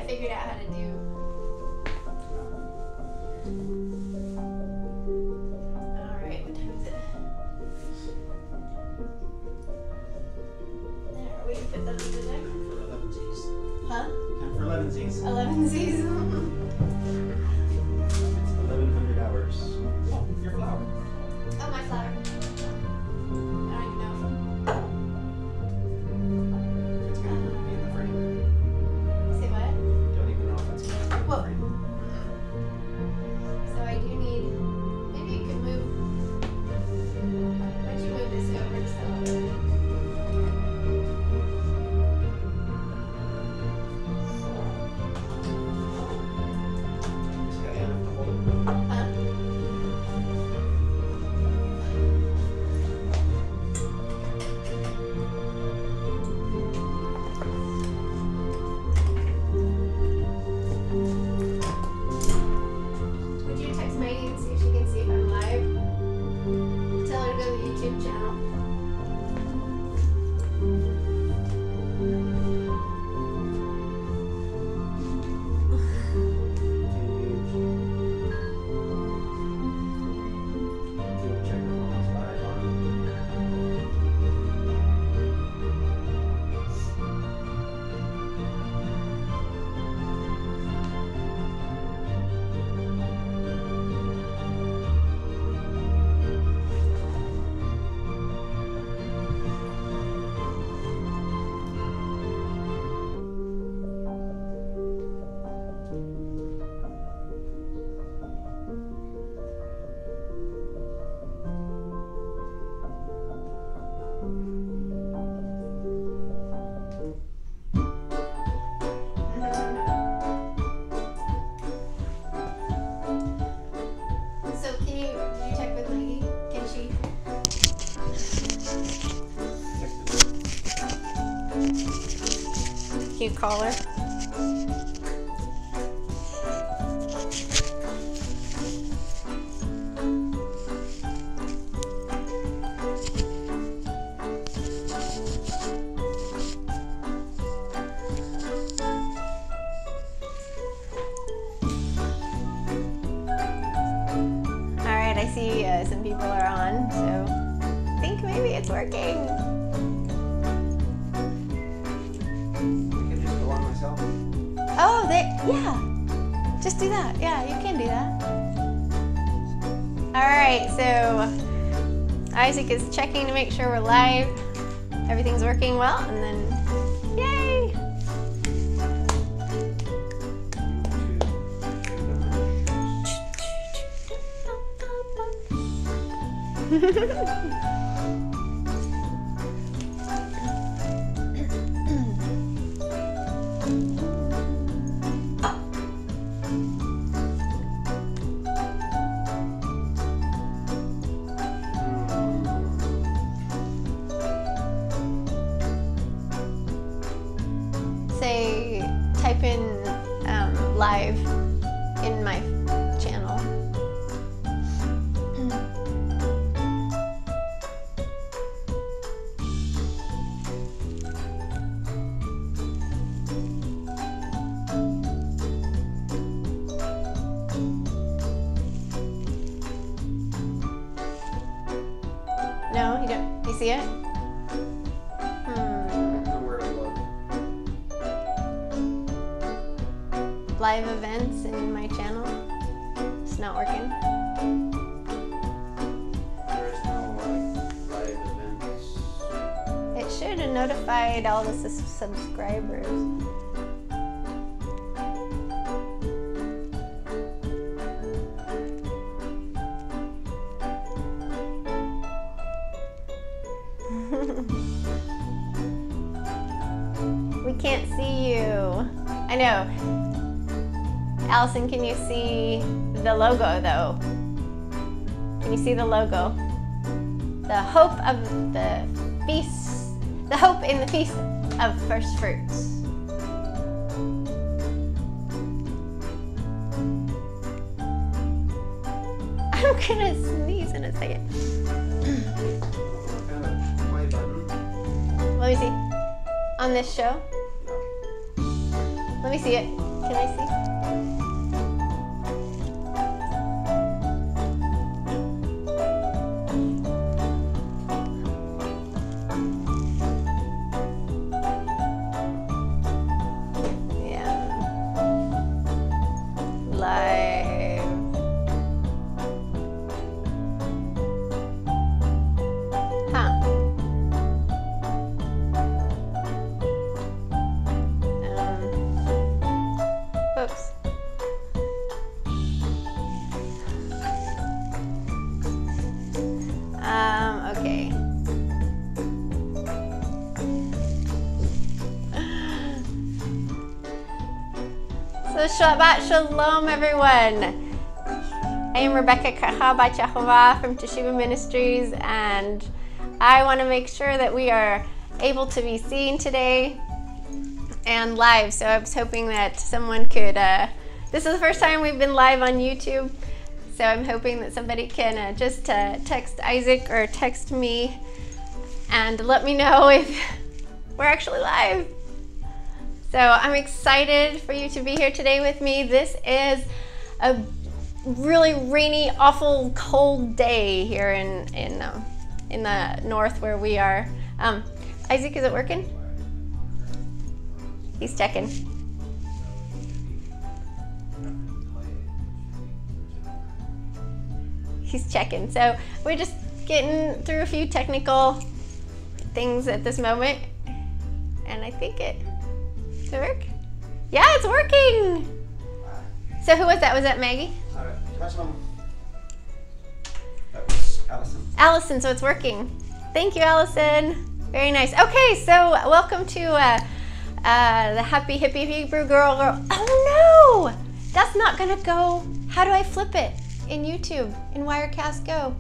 figured out how to do. Alright, what time is it? There, we can put those in there. For 11Z's. Huh? Time for 11Z's. 11Z's. It's 1100 hours. Oh, your flower. Oh, my flower. I don't even know. It's going to be in the frame. Say what? Don't even know if it's going to be in the Whoa. frame. So I do need. Maybe you could move. Why don't you move this over just a little bit? Just got enough to hold it. Huh? Would you text Maggie and see if she can see if I'm live? Tell her to go to the YouTube channel. Check the phone's live on. So did you check with Maggie? Can she? Can you call her? Alright, I see some people are on, so I think maybe it's working. I can just go on myself. Oh, yeah. Just do that. Yeah, you can do that. Alright, so Isaac is checking to make sure we're live. Everything's working well, and then yay! Say, type in live in my channel. No, you don't. You see it? Where to look. Live events in my channel. It's not working. There is no live events. It should have notified all the subscribers. We can't see you. I know. Allison, can you see the logo though? Can you see the logo? The hope of the feast, the hope in the feast of first fruits. I'm gonna sneeze in a second. What kind of play button? Let me see. On this show? Let me see it. Can I see? Okay. So Shabbat Shalom, everyone. I am Rebekah by Teshuvah from Teshuvah Ministries, and I want to make sure that we are able to be seen today and live. So I was hoping that someone could, this is the first time we've been live on YouTube, so I'm hoping that somebody can just text Isaac or text me and let me know if we're actually live. So I'm excited for you to be here today with me. This is a really rainy, awful, cold day here in the north where we are. Isaac, is it working? He's checking. He's checking. So we're just getting through a few technical things at this moment, and I think it work? Yeah, it's working. So who was that? Was that Maggie? That was Allison. Allison, so it's working. Thank you, Allison. Very nice. Okay, so welcome to the Happy Hippy Hebrew Girl. Oh no! That's not gonna go. How do I flip it in YouTube, in Wirecast Go?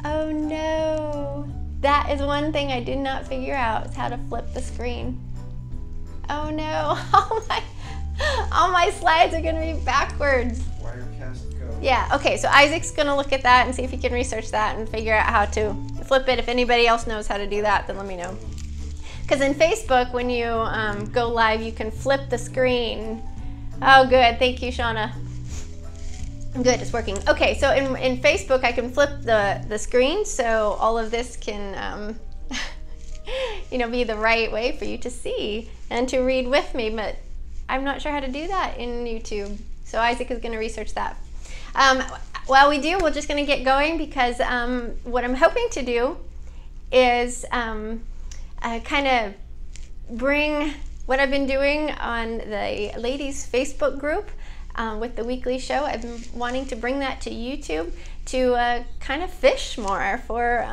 Oh no. That is one thing I did not figure out, is how to flip the screen. Oh no, all my slides are gonna be backwards. Wirecast Go. Yeah, okay, so Isaac's gonna look at that and see if he can research that and figure out how to flip it. If anybody else knows how to do that, then let me know. Because in Facebook, when you go live, you can flip the screen. Oh, good, thank you, Shauna. Good, it's working. Okay, so in Facebook, I can flip the screen, so all of this can be the right way for you to see and to read with me, but I'm not sure how to do that in YouTube. So Isaac is gonna research that. While we do, we're just gonna get going because what I'm hoping to do is kind of bring what I've been doing on the ladies Facebook group with the weekly show. I've been wanting to bring that to YouTube to kind of fish more for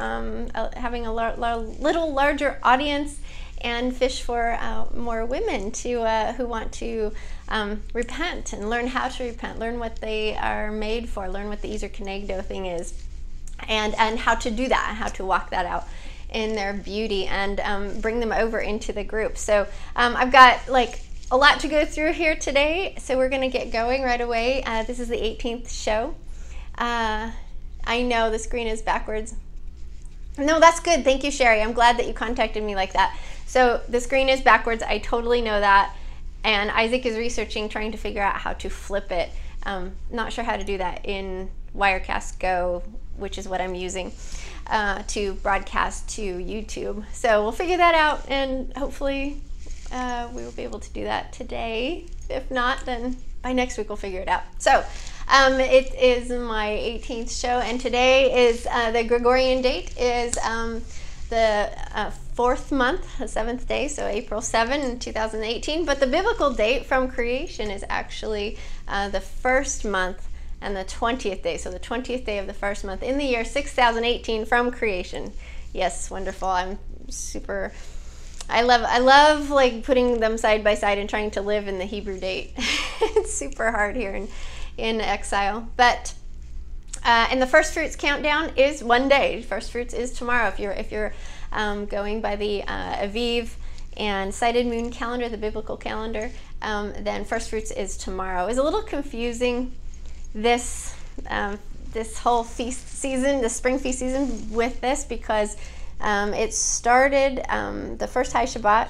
having a little larger audience and fish for more women who want to repent and learn how to repent, learn what they are made for, learn what the Ezer Kenegdo thing is, and how to do that, how to walk that out in their beauty, and bring them over into the group. So I've got like a lot to go through here today, so we're gonna get going right away. This is the 18th show. I know the screen is backwards. No, that's good. Thank you, Sherry. I'm glad that you contacted me like that. So the screen is backwards. I totally know that. And Isaac is researching, trying to figure out how to flip it. Not sure how to do that in Wirecast Go, which is what I'm using to broadcast to YouTube. So we'll figure that out, and hopefully we will be able to do that today. If not, then by next week we'll figure it out. So it is my 18th show, and today is the Gregorian date is the 4th month, the 7th day, so April 7, 2018. But the biblical date from creation is actually the 1st month and the 20th day, so the 20th day of the 1st month in the year 6018 from creation. Yes, wonderful. I'm super. I love like putting them side by side and trying to live in the Hebrew date. It's super hard here in exile. But and the first fruits countdown is one day. First fruits is tomorrow. If you're going by the Aviv and sighted moon calendar, the biblical calendar, then first fruits is tomorrow. It's a little confusing this whole feast season, the spring feast season, with this because it started the first high Shabbat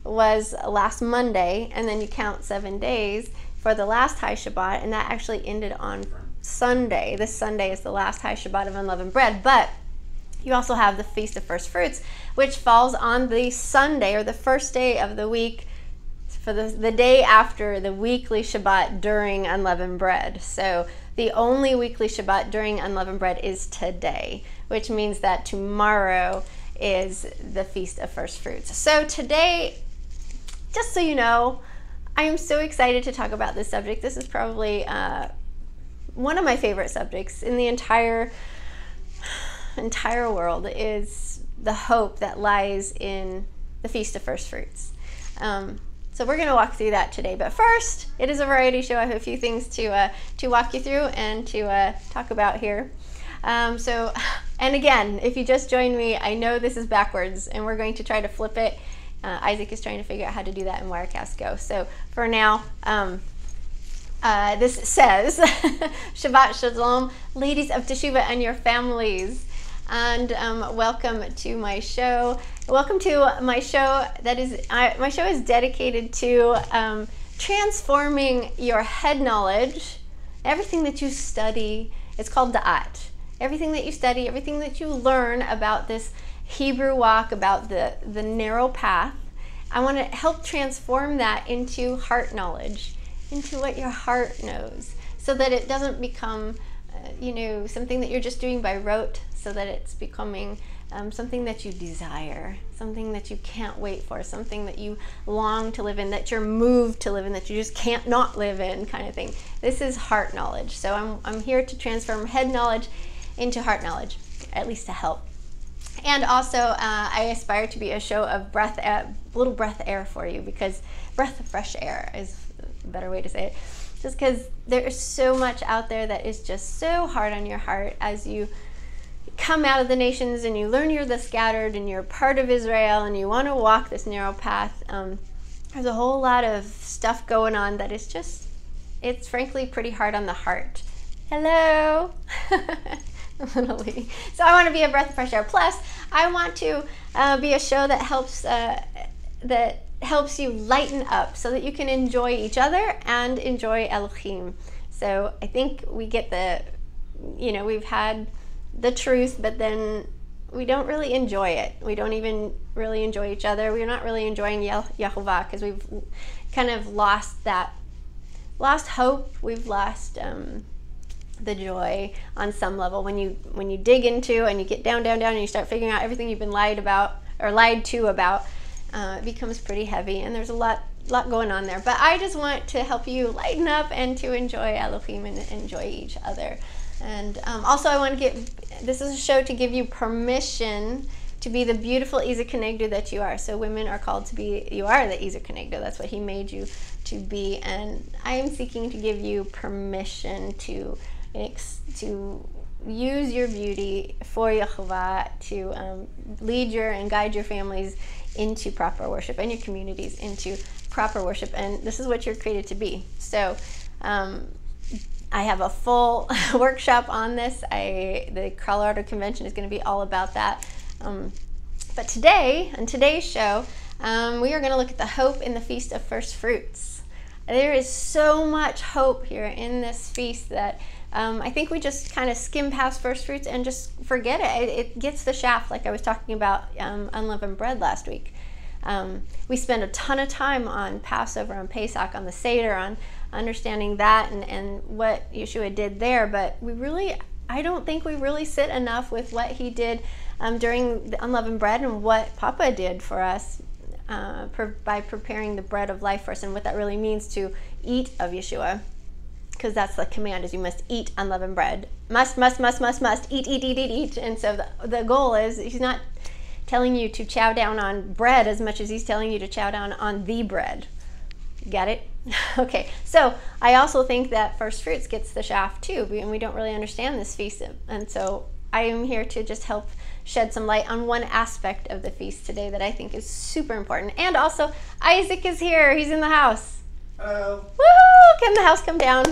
was last Monday, and then you count 7 days for the last High Shabbat, and that actually ended on Sunday. This Sunday is the last High Shabbat of unleavened bread, but you also have the Feast of First Fruits, which falls on the Sunday, or the first day of the week, for the day after the weekly Shabbat during unleavened bread. So the only weekly Shabbat during unleavened bread is today, which means that tomorrow is the Feast of First Fruits. So today, just so you know, I am so excited to talk about this subject. This is probably one of my favorite subjects in the entire world, is the hope that lies in the Feast of First Fruits. So we're going to walk through that today. But first, it is a variety show. I have a few things to walk you through and to talk about here. And again, if you just joined me, I know this is backwards, and we're going to try to flip it. Isaac is trying to figure out how to do that in Wirecast Go. So for now, this says, Shabbat Shalom, ladies of Teshuvah and your families. And welcome to my show. Welcome to my show. My show is dedicated to transforming your head knowledge, everything that you study. It's called Da'at. Everything that you study, everything that you learn about this Hebrew walk, about the narrow path, I want to help transform that into heart knowledge, into what your heart knows, so that it doesn't become something that you're just doing by rote, so that it's becoming something that you desire, something that you can't wait for, something that you long to live in, that you're moved to live in, that you just can't not live in, kind of thing. This is heart knowledge. So I'm here to transform head knowledge into heart knowledge, at least to help. And also, I aspire to be a show of little breath air for you, because breath of fresh air is a better way to say it. Just because there is so much out there that is just so hard on your heart as you come out of the nations and you learn you're the scattered and you're part of Israel and you want to walk this narrow path. There's a whole lot of stuff going on that is just, it's frankly pretty hard on the heart. Hello. Little lady. So I want to be a breath of fresh air. Plus, I want to be a show that helps you lighten up so that you can enjoy each other and enjoy Elohim. So I think we get we've had the truth, but then we don't really enjoy it. We don't even really enjoy each other. We're not really enjoying Yehovah, because we've kind of lost hope. We've lost the joy on some level. When you dig into and you get down and you start figuring out everything you've been lied to about, it becomes pretty heavy, and there's a lot going on there. But I just want to help you lighten up and to enjoy Elohim and enjoy each other. And also, I want to this is a show to give you permission to be the beautiful Izer Kenegdo that you are. So women are called to be, you are the Izer Kenegdo. That's what he made you to be. And I am seeking to give you permission to use your beauty for Yehovah, to lead and guide your families into proper worship, and your communities into proper worship. And this is what you're created to be. So I have a full workshop on this. The Colorado Convention is going to be all about that. But today, on today's show, we are going to look at the hope in the Feast of First Fruits. There is so much hope here in this feast that I think we just kind of skim past first fruits and just forget it. It gets the shaft, like I was talking about unleavened bread last week. We spend a ton of time on Passover, on Pesach, on the Seder, on understanding that and what Yeshua did there, but I don't think we really sit enough with what he did during the unleavened bread and what Papa did for us by preparing the bread of life for us, and what that really means to eat of Yeshua. Because that's the command, is you must eat unleavened bread. Must, eat. And so the goal is, he's not telling you to chow down on bread as much as he's telling you to chow down on the bread. Get it? Okay, so I also think that first fruits gets the shaft too, and we don't really understand this feast. And so I am here to just help shed some light on one aspect of the feast today that I think is super important. And also, Isaac is here. He's in the house. Hello. Woo! Can the house come down?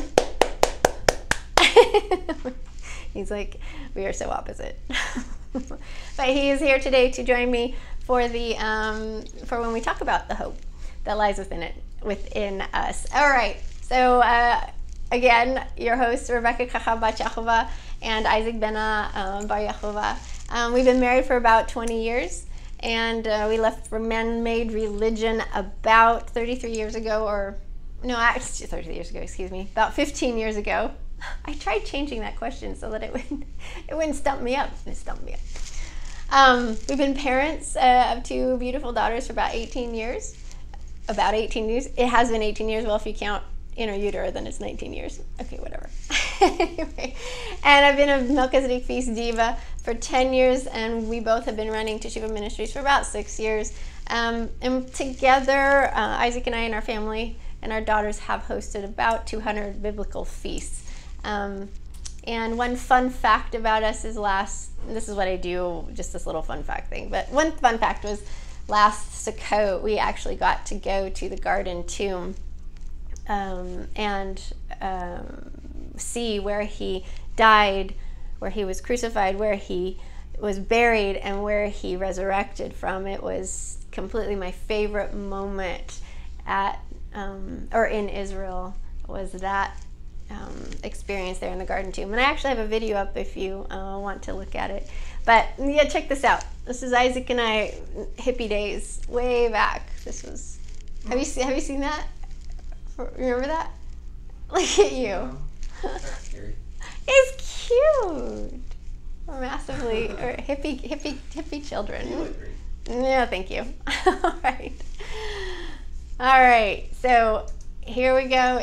He's like, we are so opposite. But he is here today to join me for the for when we talk about the hope that lies within us. All right. So again, your hosts Rebekah Bat Teshuvah and Isaac Bena Bar Yehovah. We've been married for about 20 years, and we left for man-made religion about 33 years ago, or no, actually 33 years ago. Excuse me, about 15 years ago. I tried changing that question so that it wouldn't stump me up. It stumped me up. We've been parents of 2 beautiful daughters for about 18 years. About 18 years. It has been 18 years. Well, if you count inner utero, then it's 19 years. Okay, whatever. Anyway, and I've been a Melech Tzadek Feast Diva for 10 years, and we both have been running Teshuvah Ministries for about 6 years. And together, Isaac and I and our family and our daughters have hosted about 200 biblical feasts. And one fun fact about us is this is what I do, just this little fun fact thing, but one fun fact was last Sukkot, we actually got to go to the Garden Tomb and see where he died, where he was crucified, where he was buried, and where he resurrected from. It was completely my favorite moment or in Israel, was that experience there in the Garden Tomb. And I actually have a video up if you want to look at it. But yeah, check this out. This is Isaac and I, hippie days, way back. This was, have you seen that? Remember that? Look at you. No, that's scary. It's cute. We're massively or hippie children. You look great. No, thank you. All right. So here we go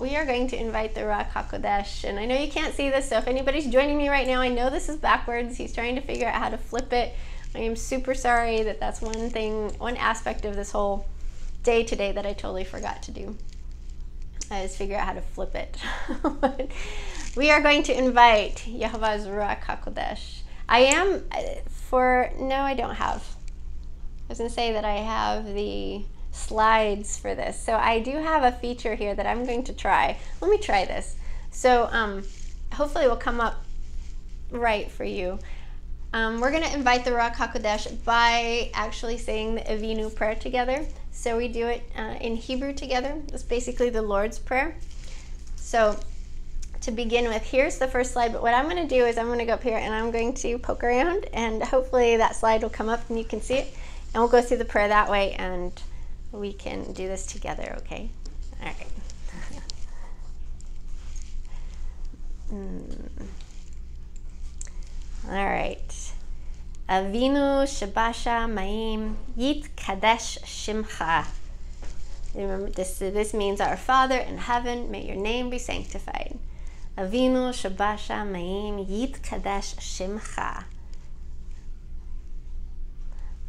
we are going to invite the Ruach HaKodesh. And I know you can't see this, so if anybody's joining me right now, I know this is backwards. He's trying to figure out how to flip it. I am super sorry that's one aspect of this whole day today that I totally forgot to do, is figure out how to flip it. We are going to invite Yehovah's Ruach HaKodesh. I don't have. I was going to say that I have the slides for this. So I do have a feature here that I'm going to try. Let me try this. So hopefully it will come up right for you. We're going to invite the Ruach HaKodesh by actually saying the Avinu prayer together. So we do it in Hebrew together. It's basically the Lord's Prayer. So to begin with, here's the first slide. But what I'm going to do is I'm going to go up here and I'm going to poke around, and hopefully that slide will come up and you can see it. And we'll go through the prayer that way, and we can do this together, okay? All right. All right. Avinu Shabasha Ma'im Yit Kadesh Shimcha. Remember, this means our Father in heaven, may your name be sanctified. Avinu Shabasha Ma'im Yit Kadesh Shimcha.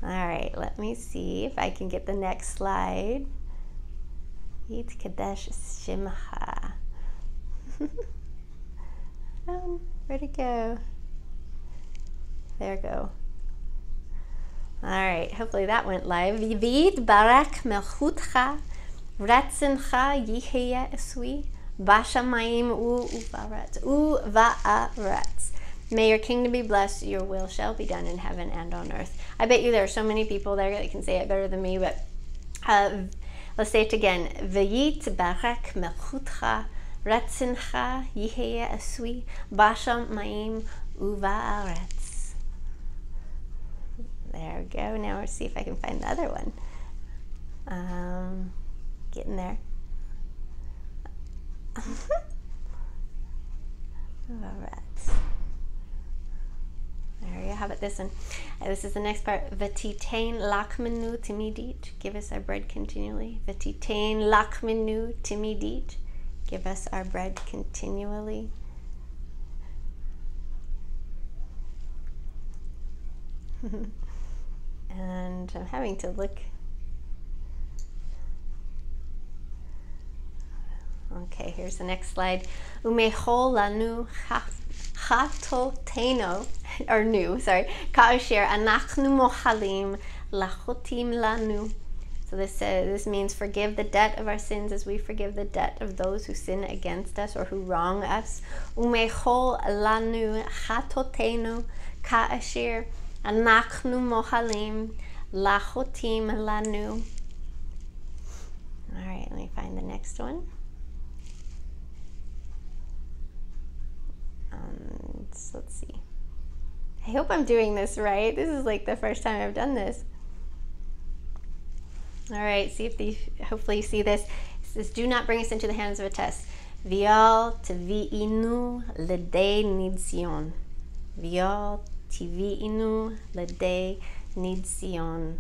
All right, let me see if I can get the next slide. Yit Kadesh Shimcha. Where'd it go? There we go. All right, hopefully that went live. V'yit barak melchutcha, ratzencha yihye esui, bashamayim u'va'aretz. May your kingdom be blessed, your will shall be done in heaven and on earth. I bet you there are so many people there that can say it better than me, but let's say it again. V'yit barak melchutcha, ratzencha yihye esui, bashamayim u'va'aretz. There we go. Now we'll see if I can find the other one. Getting there. All right. There we go. How about this one? This is the next part. V'titain lakmenu timidit. Give us our bread continually. V'titain lakmenu timidit. Give us our bread continually. And I'm having to look. Okay, here's the next slide. Umechol lanu chatoteno, or nu, sorry, ka'asher anachnu mochalim lachotim lanu. So this means forgive the debt of our sins as we forgive the debt of those who sin against us or who wrong us. Umechol lanu chatoteno ka'asher Anachnu mohalim Lachotim lanu. All right, let me find the next one. So let's see. I hope I'm doing this right. This is like the first time I've done this. All right, see if hopefully you see this. It says, do not bring us into the hands of a test. Vial tvi'inu ledei nidsion. Vial tvi'inu ledei nidsion.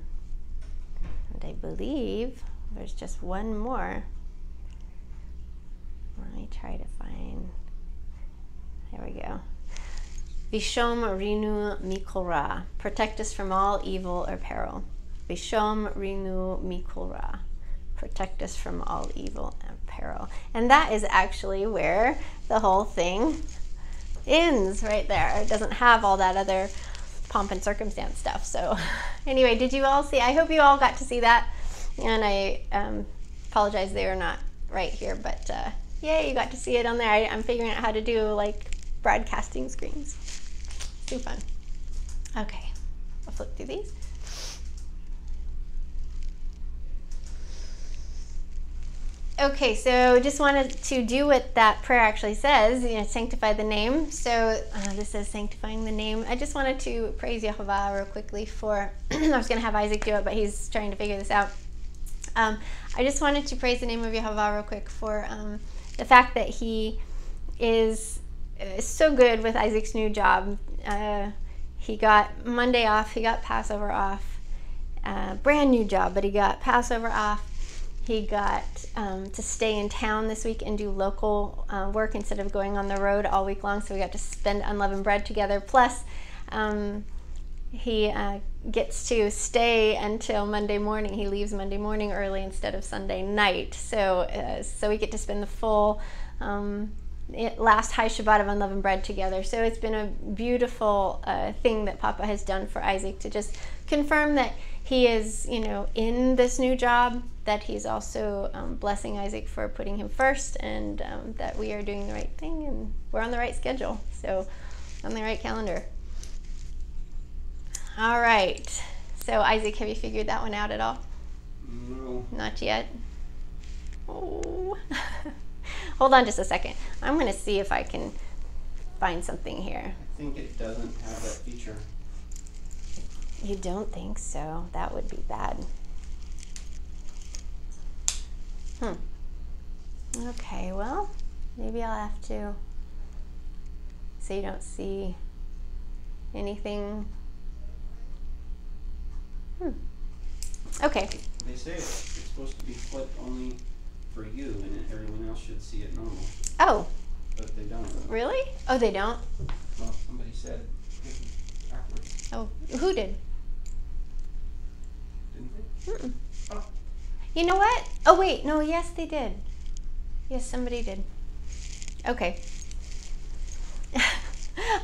And I believe there's just one more. Let me try to find. Here we go. Vishom rinu mikora. Protect us from all evil or peril. Vishom rinu mikora. Protect us from all evil and peril. And that is actually where the whole thing ends, right there. It doesn't have all that other pomp and circumstance stuff. So anyway, did you all see? I hope you all got to see that. And I apologize they are not right here, but yay, you got to see it on there. I'm figuring out how to do like broadcasting screens. Too fun. Okay, I'll flip through these. Okay, so just wanted to do what that prayer actually says, sanctify the name. So this says sanctifying the name. I just wanted to praise Yehovah real quickly for, I was going to have Isaac do it, but he's trying to figure this out. I just wanted to praise the name of Yehovah real quick for the fact that he is so good with Isaac's new job. He got Monday off, he got Passover off, brand new job, but he got Passover off. He got to stay in town this week and do local work instead of going on the road all week long, so we got to spend unleavened bread together. Plus, he gets to stay until Monday morning. He leaves Monday morning early instead of Sunday night. So we get to spend the full last high Shabbat of unleavened bread together. So it's been a beautiful thing that Papa has done for Isaac to just confirm that he is, in this new job, that he's also blessing Isaac for putting him first, and that we are doing the right thing and we're on the right schedule. So on the right calendar. All right. So Isaac, have you figured that one out at all? No. Not yet? Oh. Hold on just a second. I'm going to see if I can find something here. I think it doesn't have that feature. You don't think so? That would be bad. Okay, well, maybe I'll have to, so you don't see anything. Okay. They say it's supposed to be flipped only for you, and everyone else should see it normal. Oh. But they don't. Really? Oh, they don't? Well, somebody said backwards. Oh, who did? Didn't they? Oh. You know what? Oh, wait. No, yes, they did. Yes, somebody did. Okay.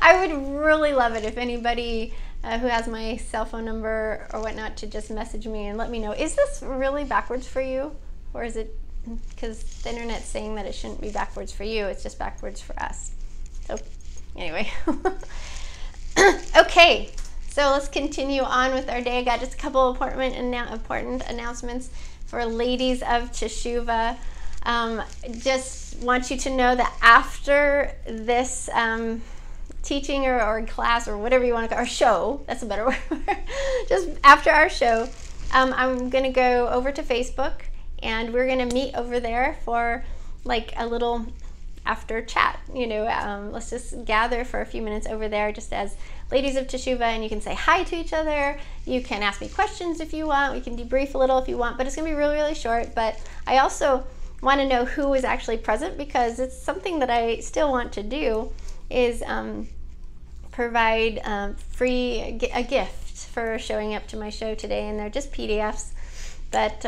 I would really love it if anybody who has my cell phone number or whatnot to just message me and let me know. Is this really backwards for you? Or is it, because the internet's saying that it shouldn't be backwards for you, it's just backwards for us. So anyway. Okay, so let's continue on with our day. I got just a couple important announcements for Ladies of Teshuvah. Just want you to know that after this teaching or class or whatever you want to call, or show, that's a better word, just after our show, I'm going to go over to Facebook and we're going to meet over there for like a little after chat, let's just gather for a few minutes over there just as Ladies of Teshuvah, and you can say hi to each other. You can ask me questions if you want. We can debrief a little if you want, but it's going to be really, really short. But I also want to know who is actually present, because it's something that I still want to do, is provide a gift for showing up to my show today, and they're just PDFs. But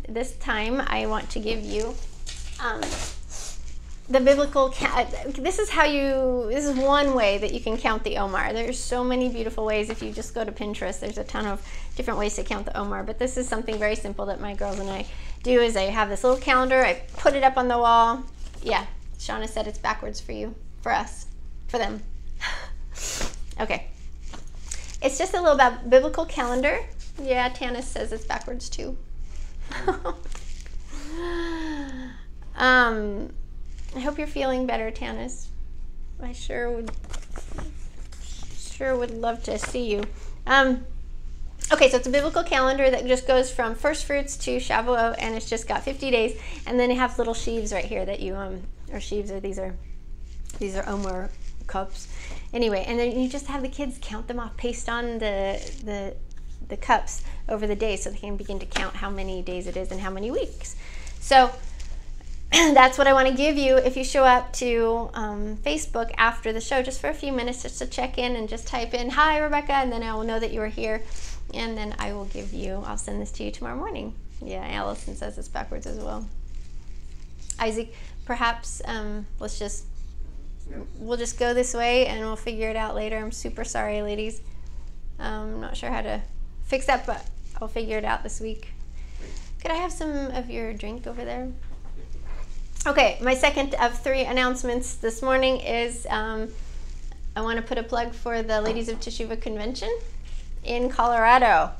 this time I want to give you the biblical, this is one way that you can count the Omer. There's so many beautiful ways. If you just go to Pinterest, there's a ton of different ways to count the Omer. But this is something very simple that my girls and I do, is I have this little calendar. I put it up on the wall. Yeah, Shauna said it's backwards for you, for us, for them. Okay. It's just a little biblical calendar Yeah, Tanis says it's backwards too. I hope you're feeling better, Tanis. I sure would love to see you. Okay, so it's a biblical calendar that just goes from first fruits to Shavuot, and it's just got 50 days, and then you have little sheaves right here that you or sheaves, or these are Omer cups. Anyway, and then you just have the kids count them off, paste on the cups over the days, so they can begin to count how many days it is and how many weeks. So that's what I want to give you if you show up to Facebook after the show, just for a few minutes, just to check in and just type in, "Hi, Rebekah," and then I will know that you are here, and then I'll send this to you tomorrow morning. Yeah, Allison says it's backwards as well. Isaac, perhaps we'll just go this way and we'll figure it out later. I'm super sorry, ladies. I'm not sure how to fix that, but I'll figure it out this week. Could I have some of your drink over there? Okay, my second of 3 announcements this morning is I want to put a plug for the Ladies of Teshuvah convention in Colorado.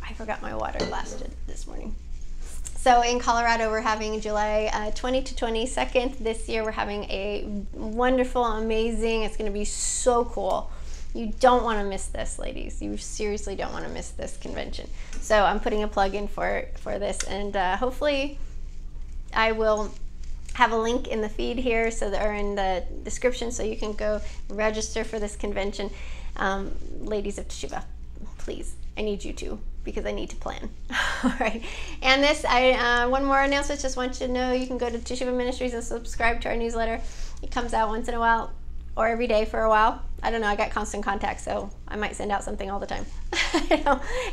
I forgot my water lasted this morning. So in Colorado, we're having July 20 to 22nd. This year, we're having a wonderful, amazing, it's going to be so cool. You don't want to miss this, ladies. You seriously don't want to miss this convention. So I'm putting a plug in for this, and hopefully I will have a link in the feed here, or in the description, so you can go register for this convention. Ladies of Teshuvah, please, I need you to, because I need to plan. All right. And one more announcement. Just want you to know you can go to Teshuvah Ministries and subscribe to our newsletter. It comes out once in a while, or every day for a while. I don't know, I got constant contact, so I might send out something all the time.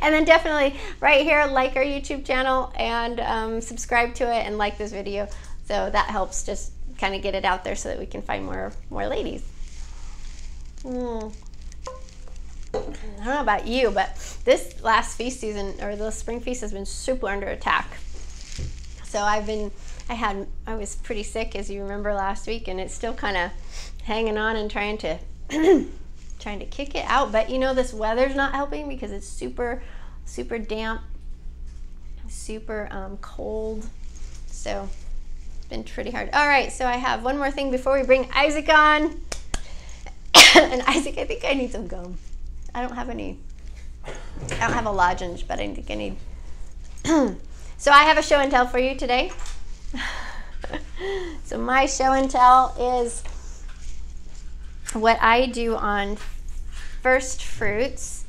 And then definitely right here, like our YouTube channel and subscribe to it and like this video. So that helps just kind of get it out there so that we can find more ladies. I don't know about you, but this last feast season, or the spring feast, has been super under attack. So I was pretty sick, as you remember, last week, and it's still kind of hanging on and trying to kick it out. But this weather's not helping, because it's super damp, super cold. So it's been pretty hard. All right, so I have one more thing before we bring Isaac on. And Isaac, I think I need some gum. I don't have a lozenge, but I think I need. So I have a show and tell for you today. So my show and tell is what I do on first fruits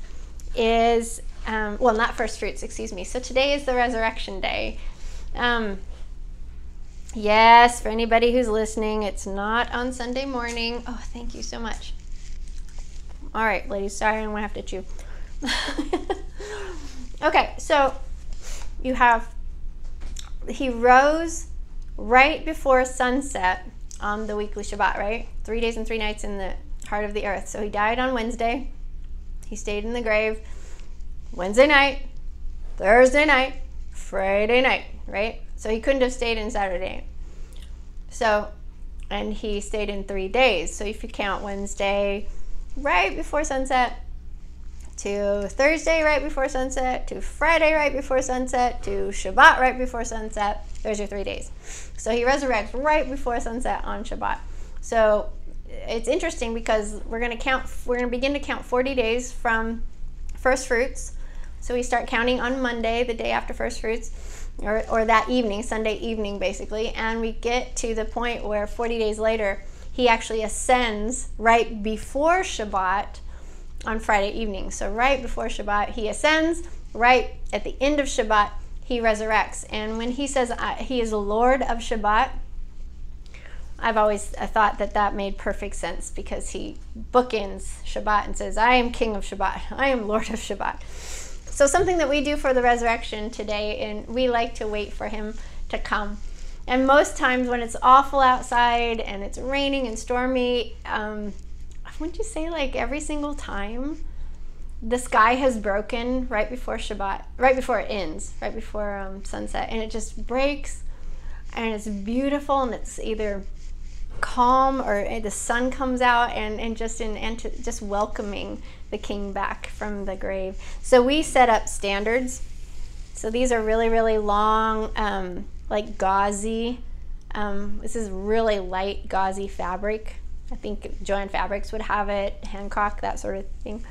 is, well, not first fruits, excuse me. So today is the resurrection day. Yes, for anybody who's listening, it's not on Sunday morning. Oh, thank you so much. All right, ladies, sorry, I'm gonna have to chew. Okay, so he rose right before sunset on the weekly Shabbat, right? 3 days and 3 nights in the heart of the earth. So he died on Wednesday. He stayed in the grave Wednesday night, Thursday night, Friday night, right? So he couldn't have stayed in Saturday. So, and he stayed in 3 days. So if you count Wednesday right before sunset, to Thursday right before sunset, to Friday right before sunset, to Shabbat right before sunset, there's your 3 days. So he resurrects right before sunset on Shabbat. So it's interesting, because we're going to begin to count 40 days from first fruits. So we start counting on Monday, the day after first fruits, or that evening, Sunday evening basically, and we get to the point where 40 days later he actually ascends right before Shabbat on Friday evening. So right before Shabbat he ascends, right at the end of Shabbat he resurrects. And when he says he is the Lord of Shabbat, I've always thought that made perfect sense, because he bookends Shabbat and says, I am King of Shabbat, I am Lord of Shabbat. So something that we do for the resurrection today, and we like to wait for him to come. And most times when it's awful outside and it's raining and stormy, wouldn't you say like every single time the sky has broken right before Shabbat, right before it ends, right before sunset, and it just breaks, and it's beautiful, and it's either calm, or the sun comes out, and just welcoming the king back from the grave. So we set up standards. So these are really, really long, like gauzy. This is really light gauzy fabric. I think Joann Fabrics would have it, Hancock, that sort of thing.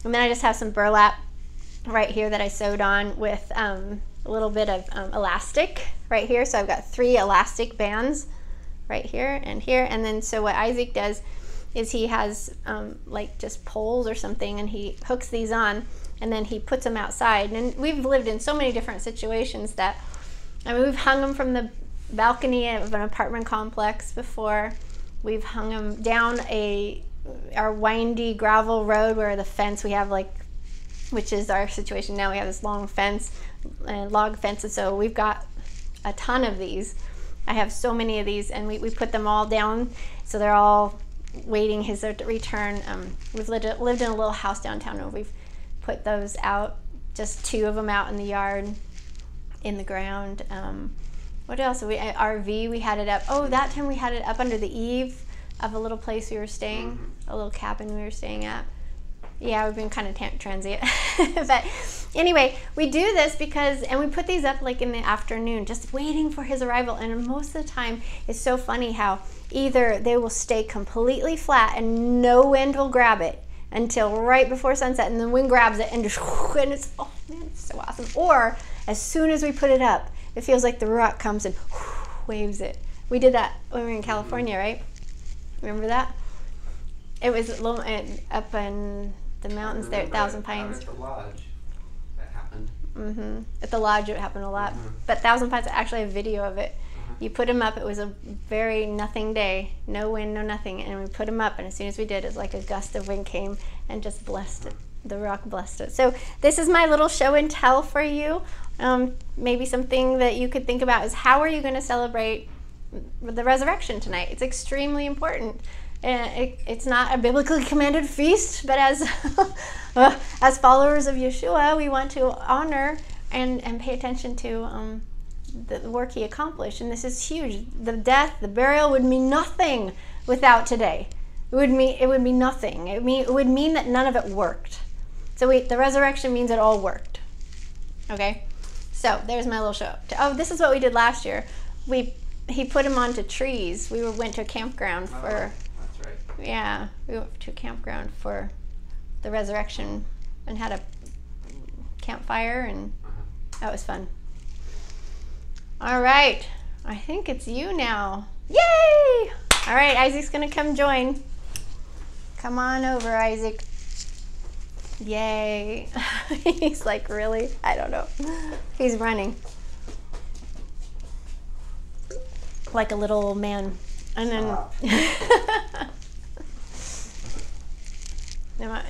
And then I just have some burlap right here that I sewed on with a little bit of elastic right here. So I've got 3 elastic bands right here and here. And then so what Isaac does is he has like just poles or something, and he hooks these on, and then he puts them outside. And we've lived in so many different situations that, I mean, we've hung them from the balcony of an apartment complex before. We've hung them down our windy gravel road where the fence, we have like, which is our situation now, we have this long fence, log fence, and so we've got a ton of these. I have so many of these, and we put them all down, so they're all waiting his return. We've lived in a little house downtown, and we've put those out, just 2 of them out in the yard, in the ground. What else? RV, we had it up. Oh, that time we had it up under the eave of a little place we were staying, a little cabin we were staying at. Yeah, we've been kind of transient. But anyway, we do this because, and we put these up like in the afternoon, just waiting for his arrival. And most of the time, it's so funny how either they will stay completely flat and no wind will grab it until right before sunset, and the wind grabs it and just, and it's, oh man, it's so awesome. Or as soon as we put it up, it feels like the rock comes and waves it. We did that when we were in California, right? Remember that? It was up in the mountains there at Thousand Pines. At the lodge, that happened. At the lodge, it happened a lot. But Thousand Pines, actually a video of it. You put them up. It was a very nothing day, no wind, no nothing, and we put them up. And as soon as we did, it was like a gust of wind came and just blessed it. The rock blessed it. So this is my little show and tell for you. Maybe something that you could think about is, how are you going to celebrate the resurrection tonight? It's extremely important. It's not a biblically commanded feast, but as followers of Yeshua, we want to honor and pay attention to the work he accomplished. And this is huge. The death, the burial would mean nothing without today. It would mean nothing. It would mean that none of it worked. So the resurrection means it all worked. Okay? So there's my little show. Oh, this is what we did last year. He put them onto trees. We went to a campground for... That's right. Yeah, we went to a campground for the resurrection and had a campfire, and that was fun. All right, I think it's you now. Yay! All right, Isaac's gonna come join. Come on over, Isaac. Yay. He's like, really? I don't know. He's running. Like a little old man. And then...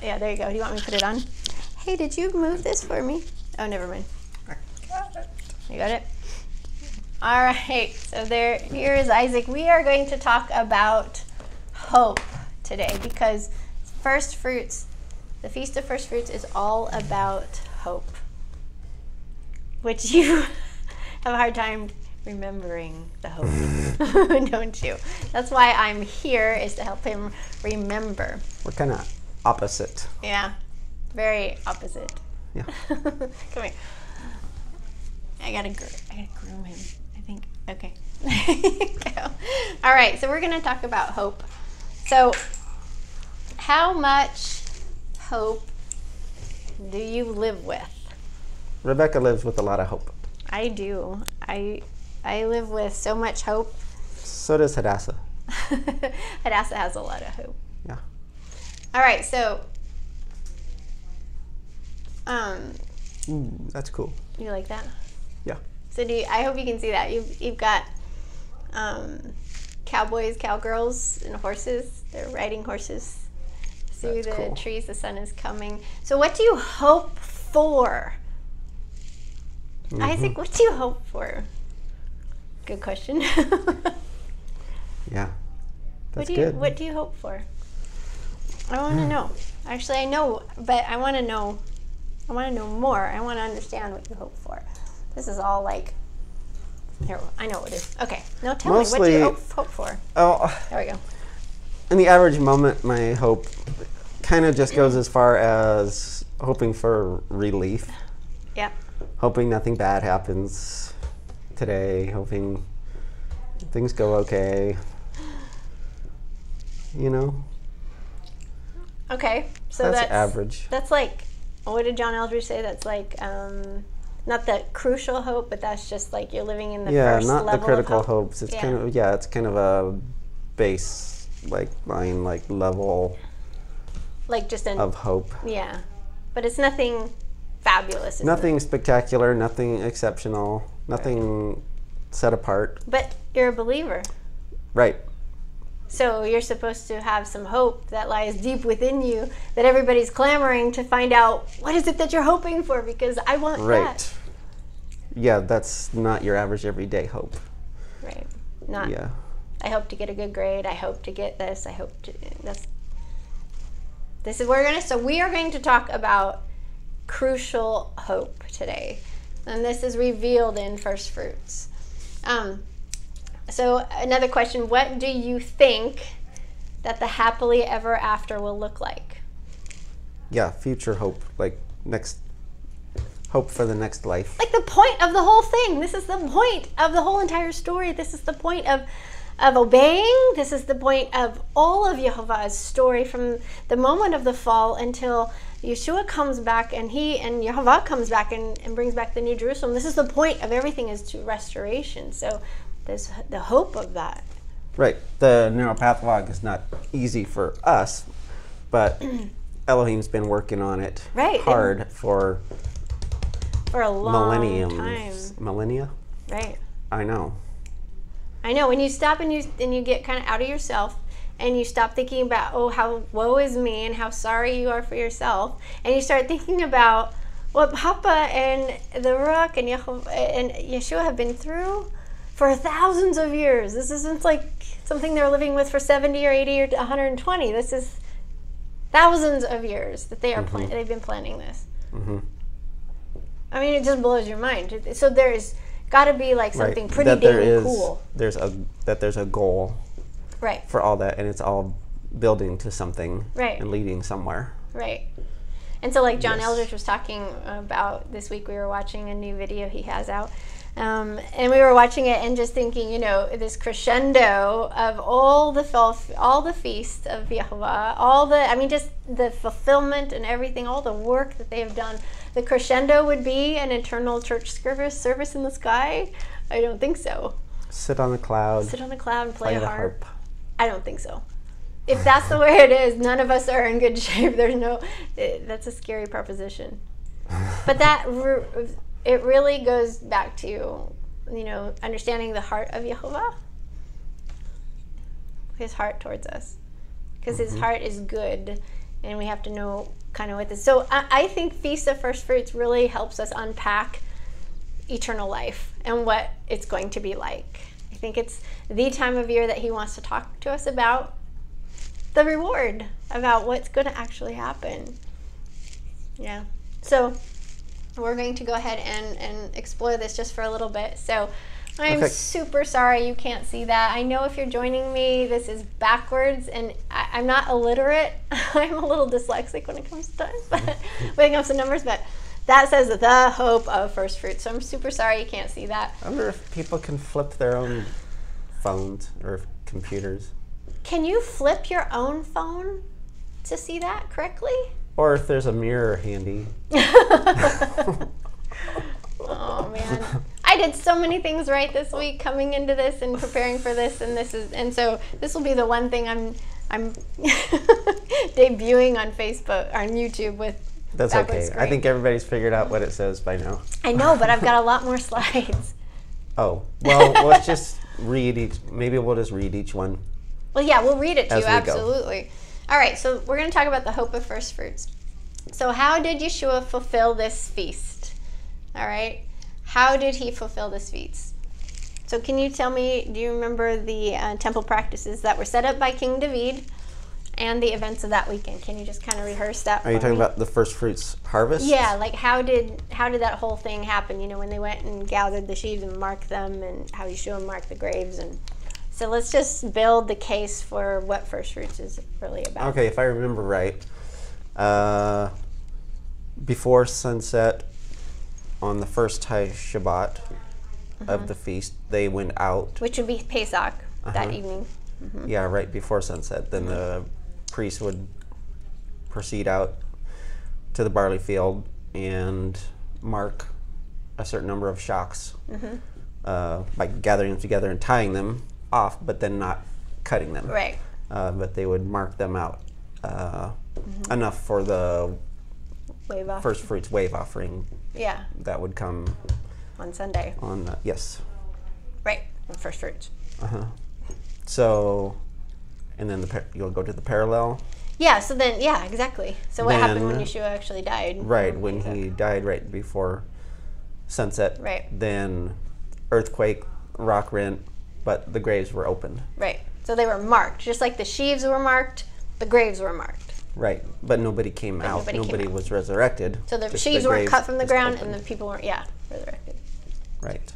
Yeah, there you go. Do you want me to put it on? Hey, did you move this for me? Oh, never mind. You got it? All right, so here is Isaac. We are going to talk about hope today, because first fruits, the Feast of First Fruits, is all about hope, which you have a hard time remembering the hope, don't you? That's why I'm here, is to help him remember. We're kind of opposite. Yeah, very opposite. Yeah. Come here. I gotta groom him, I think. Okay. Go. All right, so we're gonna talk about hope. So, how much hope do you live with? Rebekah lives with a lot of hope. I do. I live with so much hope. So does Hadassah. Hadassah has a lot of hope. Yeah. All right, so Ooh, that's cool. you like that? Yeah. So I hope you can see that. You've got cowboys, cowgirls, and horses. They're riding horses through the cool. trees. The sun is coming. So what do you hope for? Isaac, what do you hope for? Good question. Yeah. That's What good. do you hope for? I want to know. Actually, I know, but I want to know. I want to know more. I want to understand what you hope for. This is all like Here, I know what it is. Okay. Now tell me, what do Mostly- you hope for? Oh, There we go. in the average moment, my hope kind of just goes as far as hoping for relief, Yep. hoping nothing bad happens today, hoping things go okay. You know, Okay. So that's average. That's like, what did John Eldridge say? That's like, not the crucial hope, but that's just like you're living in the first not level the critical of hope. hopes. It's Yeah. it's kind of a base line level Like just an of hope. yeah, but it's nothing fabulous. Isn't Nothing spectacular, nothing exceptional, nothing set apart. it? But you're a believer, Right. so you're supposed to have some hope that lies deep within you that everybody's clamoring to find out what is it that you're hoping for, because I want Right. that. Yeah, that's not your average everyday hope. Right. Not. Yeah. I hope to get a good grade. I hope to get this. I hope to. This is where we're gonna. So we are going to talk about crucial hope today, and this is revealed in first fruits. So another question: what do you think that the happily ever after will look like? Yeah, future hope, next hope for the next life. Like the point of the whole thing. This is the point of the whole entire story. This is the point of obeying. This is the point of all of Yehovah's story from the moment of the fall until Yeshua comes back and Yehovah comes back and brings back the New Jerusalem. This is the point of everything, is to restoration. So there's the hope of that. Right. The narrow path log is not easy for us, but Elohim's been working on it Right. hard for For a long millenniums. time. Millennia? Right. I know. I know, when you stop and you get kind of out of yourself and you stop thinking about, oh, how woe is me and how sorry you are for yourself, and you start thinking about what Papa and the Ruach and Yeshua have been through for thousands of years. This isn't like something they're living with for 70 or 80 or 120. This is thousands of years that they are they've been planning this. Mm-hmm. I mean, it just blows your mind. So there's got to be like something Right. pretty That there damn is- cool. There's a goal Right. for all that, and it's all building to something Right. and leading somewhere. Right. And so like John Yes. Eldridge was talking about this week, we were watching a new video he has out. And we were watching it and just thinking, this crescendo of all the feasts of Yehovah, just the fulfillment and everything, all the work that they have done. The crescendo would be an eternal church service in the sky? I don't think so. Sit on a cloud, Sit on a cloud and play play a the harp. harp. I don't think so. If that's the way it is, none of us are in good shape. That's a scary proposition. But it really goes back to, understanding the heart of Yehovah. His heart towards us. Because his heart is good, and we have to know kind of what this. So I think Feast of First Fruits really helps us unpack eternal life and what it's going to be like. I think it's the time of year that he wants to talk to us about the reward, about what's going to actually happen. Yeah. So we're going to go ahead and explore this just for a little bit. So I'm Okay. super sorry you can't see that. I know if you're joining me, this is backwards, and I'm not illiterate. I'm a little dyslexic when it comes to time, when it comes to numbers, but that says the hope of first fruits. So I'm super sorry you can't see that. I wonder if people can flip their own phones or computers. Can you flip your own phone to see that correctly? Or if there's a mirror handy. Oh man, I did so many things right this week coming into this and preparing for this, and so this will be the one thing I'm debuting on Facebook, on YouTube with. That's backwards okay. screen. I think everybody's figured out what it says by now. I know, but I've got a lot more slides. Oh, well, let's just read each. Maybe we'll just read each one. Well, yeah, we'll read it to As you, we go. absolutely. All right, so we're going to talk about the hope of first fruits. So how did Yeshua fulfill this feast? All right, how did he fulfill this feast? So can you tell me, do you remember the temple practices that were set up by King David? and the events of that weekend. Can you just kind of rehearse that? Are you talking about the first fruits harvest? Yeah, like how did that whole thing happen? You know, when they went and gathered the sheaves and marked them, and how Yeshua marked the graves. And so let's just build the case for what first fruits is really about. Okay, if I remember right, before sunset on the first high Shabbat of the feast, they went out. Which would be Pesach that evening. Yeah, right before sunset. Then the priest would proceed out to the barley field and mark a certain number of shocks by gathering them together and tying them off, but then not cutting them. Right. But they would mark them out enough for the Wave off. first fruits wave offering. Yeah. That would come On Sunday. on, yes. Right. First fruits. So, and then you'll go to the parallel. Yeah, so then, yeah, exactly. So what happened when Then- Yeshua actually died? Right, when he died right before sunset. Right. Then earthquake, rock rent, but the graves were opened. Right. So they were marked. Just like the sheaves were marked, the graves were marked. Right, but nobody came out. nobody came out. Was resurrected. So the Just sheaves weren't grave cut from the was ground, opened. and the people weren't, resurrected. Right.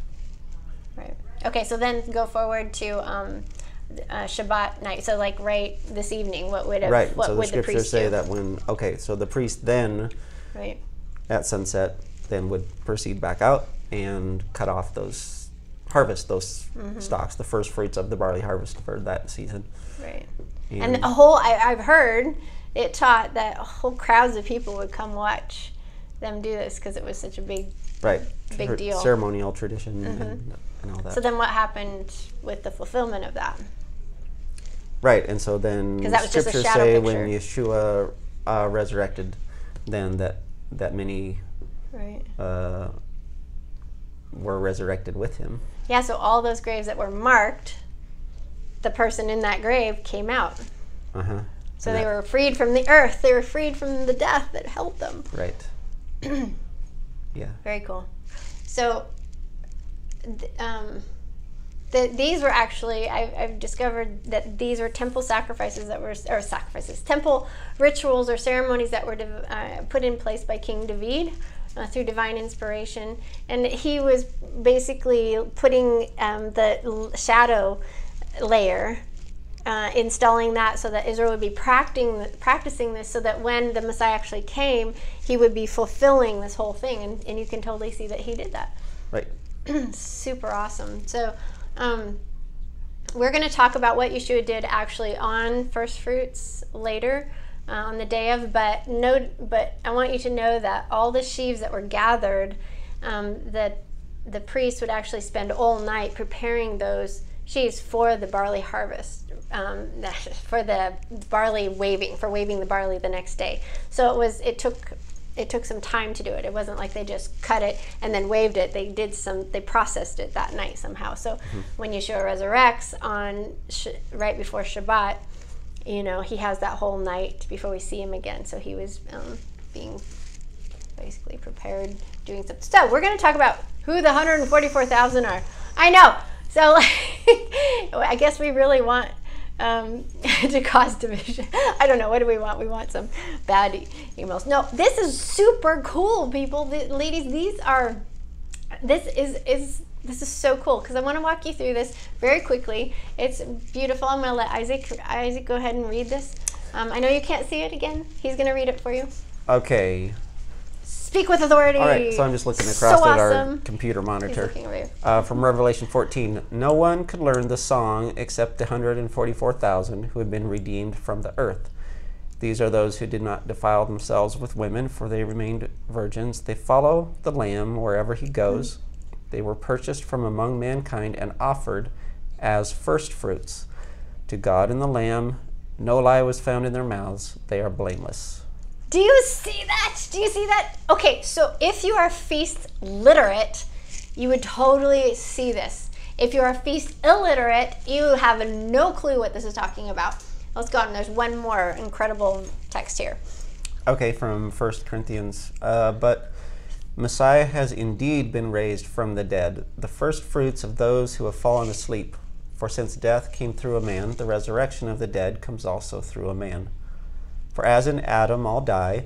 Right. Okay, so then go forward to Shabbat night. So like right this evening, what would Right, what so the would the scriptures priest say do? that so the priest then, Right. at sunset, then would proceed back out and cut off harvest those stalks, the first fruits of the barley harvest for that season. Right. And And I've heard it taught that whole crowds of people would come watch them do this because it was such a big. right, big deal. ceremonial tradition and all that. So then what happened with the fulfillment of that? Right, and so then 'Cause that was just a scriptures shadow say picture. when Yeshua resurrected, then that many Right. were resurrected with him. Yeah, so all those graves that were marked, the person in that grave came out. So And they that- were freed from the earth. They were freed from the death that held them. Right. Yeah. Very cool. So these were actually, I've discovered that these were temple sacrifices temple rituals or ceremonies that were put in place by King David through divine inspiration. And he was basically putting the shadow layer, installing that so that Israel would be practicing this so that when the Messiah actually came, he would be fulfilling this whole thing. And you can totally see that he did that. Right. Super awesome. So we're going to talk about what Yeshua did actually on first fruits later on the day of, but I want you to know that all the sheaves that were gathered, that the priest would actually spend all night preparing those sheaves for the barley harvest, for the barley waving, for waving the barley the next day. So it took some time to do it. It wasn't like they just cut it and then waved it. They processed it that night somehow. So when Yeshua resurrects right before Shabbat, he has that whole night before we see him again. So he was being basically prepared, doing something. So we're going to talk about who the 144,000 are. I know. So I guess we really want to cause division. I don't know. What do we want? We want some bad emails. No, this is super cool, people. Ladies, this is so cool because I want to walk you through this very quickly. It's beautiful. I'm going to let Isaac go ahead and read this. I know you can't see it again. He's going to read it for you. Okay. Speak with authority. All right, so I'm just looking across So at our awesome. computer He's monitor. looking over here. From Revelation 14, no one could learn the song except the 144,000 who had been redeemed from the earth. These are those who did not defile themselves with women, for they remained virgins. They follow the Lamb wherever he goes. They were purchased from among mankind and offered as first fruits to God and the Lamb. No lie was found in their mouths. They are blameless. Do you see that? Do you see that? Okay, so if you are feast literate, you would totally see this. If you are feast illiterate, you have no clue what this is talking about. Let's go on. There's one more incredible text here. Okay, from 1 Corinthians. But Messiah has indeed been raised from the dead, the first fruits of those who have fallen asleep. For since death came through a man, the resurrection of the dead comes also through a man. For as in Adam all die,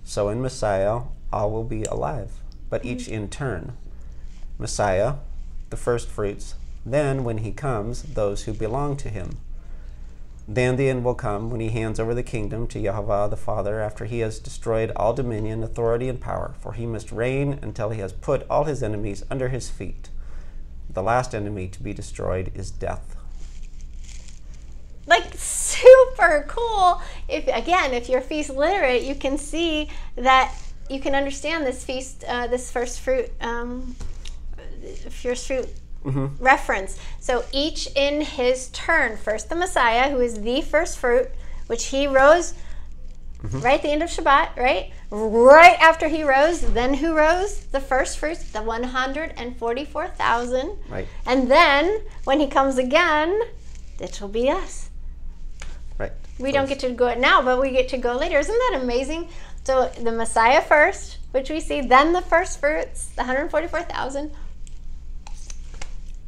so in Messiah all will be alive, but each in turn. Messiah, the first fruits, then when he comes, those who belong to him. Then the end will come when he hands over the kingdom to Yahweh the Father after he has destroyed all dominion, authority, and power, for he must reign until he has put all his enemies under his feet. The last enemy to be destroyed is death. Like, super cool. If you're feast literate, you can see that you can understand this feast, this first fruit reference. So each in his turn. First the Messiah, who is the first fruit, which he rose right at the end of Shabbat, right? Right after he rose, then who rose? The first fruits, the 144,000. Right. And then when he comes again, it will be us. Right. We don't get to go now, but we get to go later. Isn't that amazing? So the Messiah first, which we see, then the first fruits, the 144,000.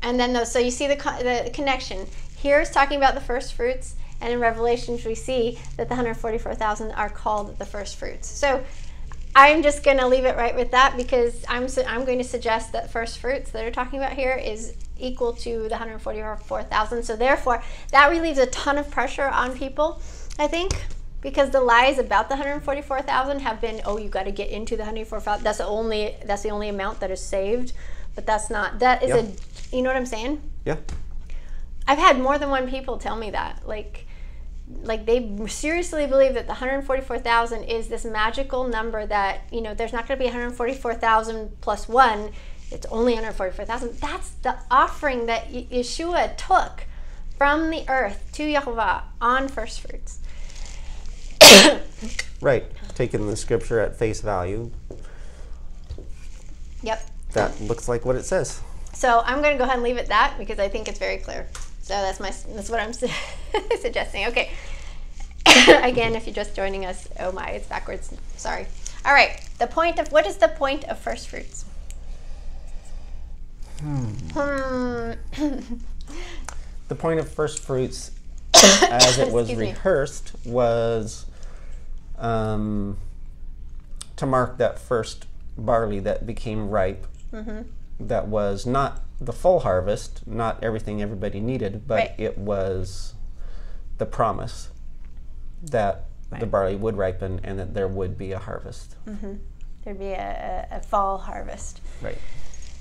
And then those, so you see the connection. Here it's talking about the first fruits, and in Revelations we see that the 144,000 are called the first fruits. So I'm just going to leave it right with that, because I'm going to suggest that first fruits that are talking about here is equal to the 144,000. So therefore, that relieves a ton of pressure on people, I think, because the lies about the 144,000 have been, oh, you got to get into the 144,000. That's the only amount that is saved, but that's not. That is you know what I'm saying? Yeah. I've had more than one people tell me that, like they seriously believe that the 144,000 is this magical number that, there's not going to be 144,000 plus one. It's only 144,000. That's the offering that Yeshua took from the earth to Yehovah on first fruits. Right. Taking the scripture at face value. Yep. That looks like what it says. So I'm going to go ahead and leave it that, because I think it's very clear. So that's what I'm suggesting. Okay. Again, if you're just joining us, oh my, it's backwards. Sorry. All right. What is the point of first fruits? The point of first fruits, as it was rehearsed, was to mark that first barley that became ripe. That was not the full harvest, not everything everybody needed, but it was the promise that the barley would ripen and that there would be a harvest. There'd be a fall harvest. Right.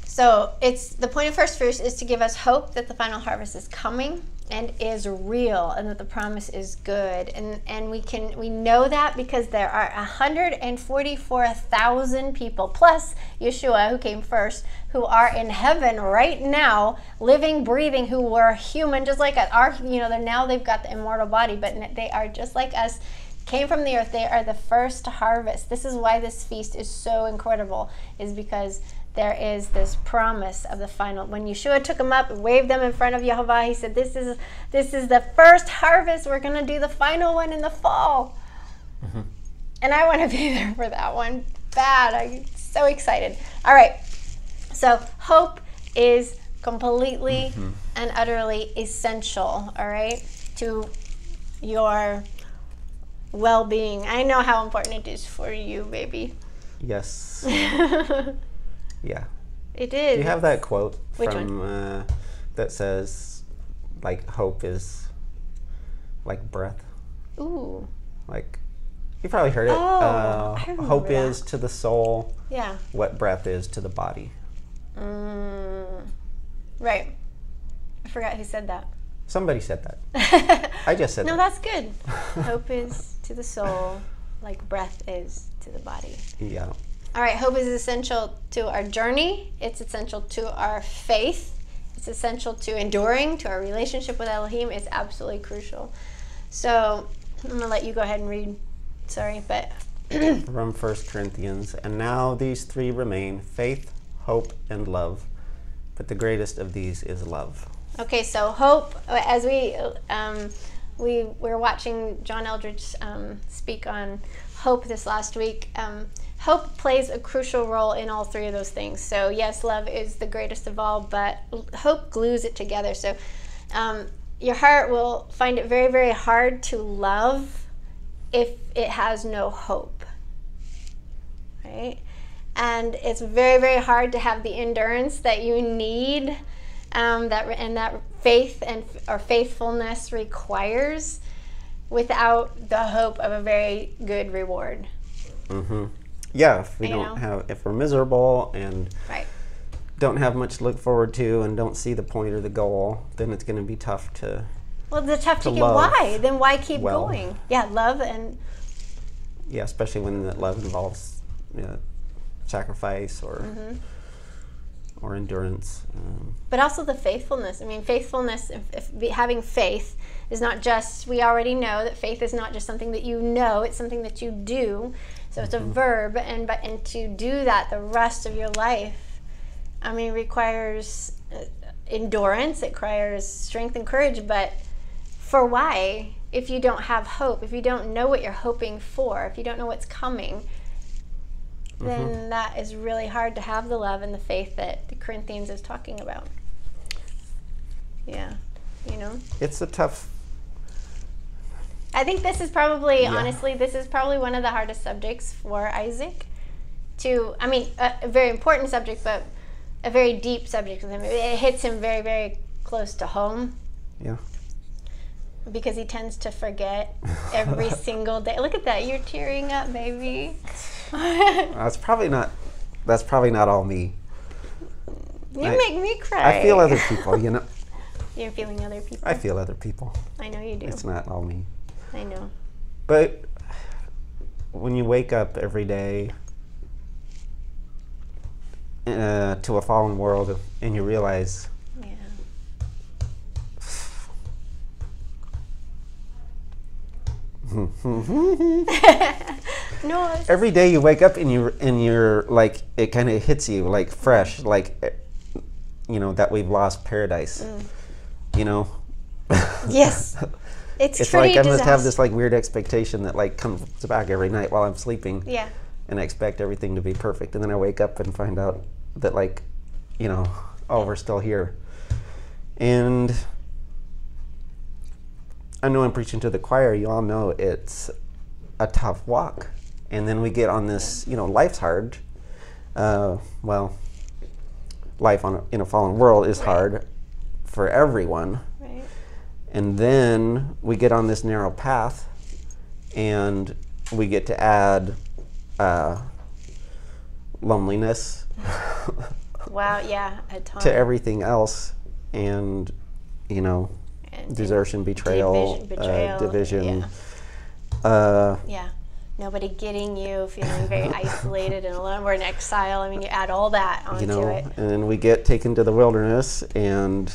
So it's the point of first fruits is to give us hope that the final harvest is coming and is real, and that the promise is good, and we know that because there are 144,000 people plus Yeshua, who came first, who are in heaven right now, living, breathing, who were human just like us. Now they've got the immortal body, but they are just like us, came from the earth. They are the first harvest. This is why this feast is so incredible, is because there is this promise of the final. When Yeshua took them up and waved them in front of Yehovah, he said, this is the first harvest. We're going to do the final one in the fall. And I want to be there for that one bad. I'm so excited. All right. So hope is completely and utterly essential, all right, to your well-being. I know how important it is for you, baby. Yes. Yeah. It is. Do you have that quote Which from that says, like, hope is like breath? Ooh. Like, you probably heard it. I remember hope that. is to the soul Yeah. what breath is to the body. Right. I forgot who said that. Somebody said that. I just said No, that. that's good. Hope is to the soul like breath is to the body. Yeah. All right, hope is essential to our journey. It's essential to our faith. It's essential to enduring, to our relationship with Elohim. It's absolutely crucial. So I'm going to let you go ahead and read. Sorry, but... From 1 Corinthians. And now these three remain, faith, hope, and love. But the greatest of these is love. Okay, so hope, as we were watching John Eldridge speak on hope this last week, hope plays a crucial role in all three of those things. So yes, love is the greatest of all, but hope glues it together. So Your heart will find it very, very hard to love if it has no hope, right? And it's very, very hard to have the endurance that you need, that faith or faithfulness requires, without the hope of a very good reward. Mm-hmm. Yeah, if we're miserable and right. don't have much to look forward to and don't see the point or the goal, then it's going to be tough to. Well, it's tough to get love why. Then why keep going? Yeah, love and. Yeah, especially when that love involves sacrifice or endurance. But also the faithfulness. I mean, faithfulness, having faith is not just, we already know that faith is not just something that you know, it's something that you do. So it's a verb, and to do that the rest of your life, I mean, requires endurance, it requires strength and courage, but for why? If you don't have hope, if you don't know what you're hoping for, if you don't know what's coming, then that is really hard to have the love and the faith that the Corinthians is talking about. Yeah, It's a tough. I think this is probably, honestly, this is probably one of the hardest subjects for Isaac. A very important subject, but a very deep subject with him. It hits him very, very close to home. Yeah. Because he tends to forget every single day. Look at that, you're tearing up, baby. That's probably not all me. You make me cry. I feel other people, You're feeling other people? I feel other people. I know you do. It's not all me. I know. But when you wake up every day to a fallen world and you realize, no. Every day you wake up and you're like, it kind of hits you like fresh, like that we've lost paradise. Yes. It's like I must have this like weird expectation that like comes back every night while I'm sleeping. Yeah. And I expect everything to be perfect, and then I wake up and find out that like, we're still here. And I know I'm preaching to the choir. You all know it's a tough walk, and then we get on this. Life's hard. Life in a fallen world is hard for everyone. Right. And then we get on this narrow path, and we get to add loneliness. Wow, yeah, a ton. To everything else, and desertion, betrayal, division. Yeah. Nobody getting you, feeling very isolated and alone. We're in exile. I mean, you add all that onto it. And we get taken to the wilderness, and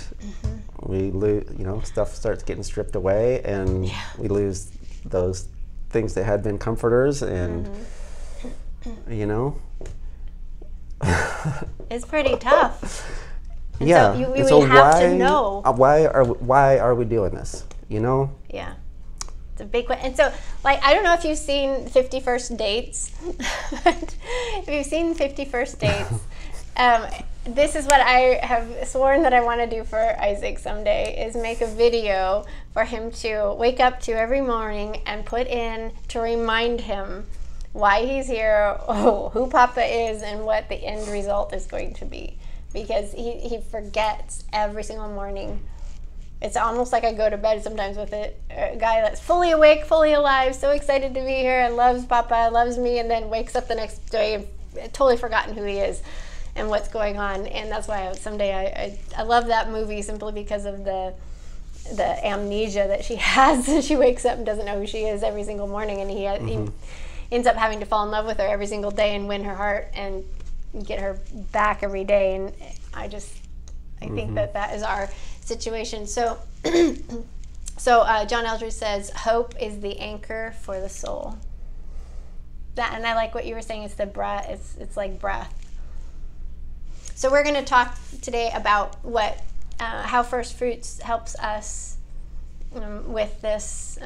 we lose. Stuff starts getting stripped away, and we lose those things that had been comforters, and it's pretty tough. And so we have to know why are we doing this? Yeah. It's a big question. And so, I don't know if you've seen 50 First Dates. If you've seen 50 First Dates, this is what I have sworn that I want to do for Isaac someday, is make a video for him to wake up to every morning and put in to remind him why he's here, who Papa is, and what the end result is going to be. Because he forgets every single morning. It's almost like I go to bed sometimes with a guy that's fully awake, fully alive, so excited to be here, and loves Papa, loves me, and then wakes up the next day and totally forgotten who he is and what's going on. And that's why someday I love that movie, simply because of the amnesia that she has. She wakes up and doesn't know who she is every single morning, and he ends up having to fall in love with her every single day and win her heart and get her back every day. And I think that is our situation. So John Eldridge says, hope is the anchor for the soul. And I like what you were saying. It's the breath. It's like breath. So we're going to talk today about how First Fruits helps us with this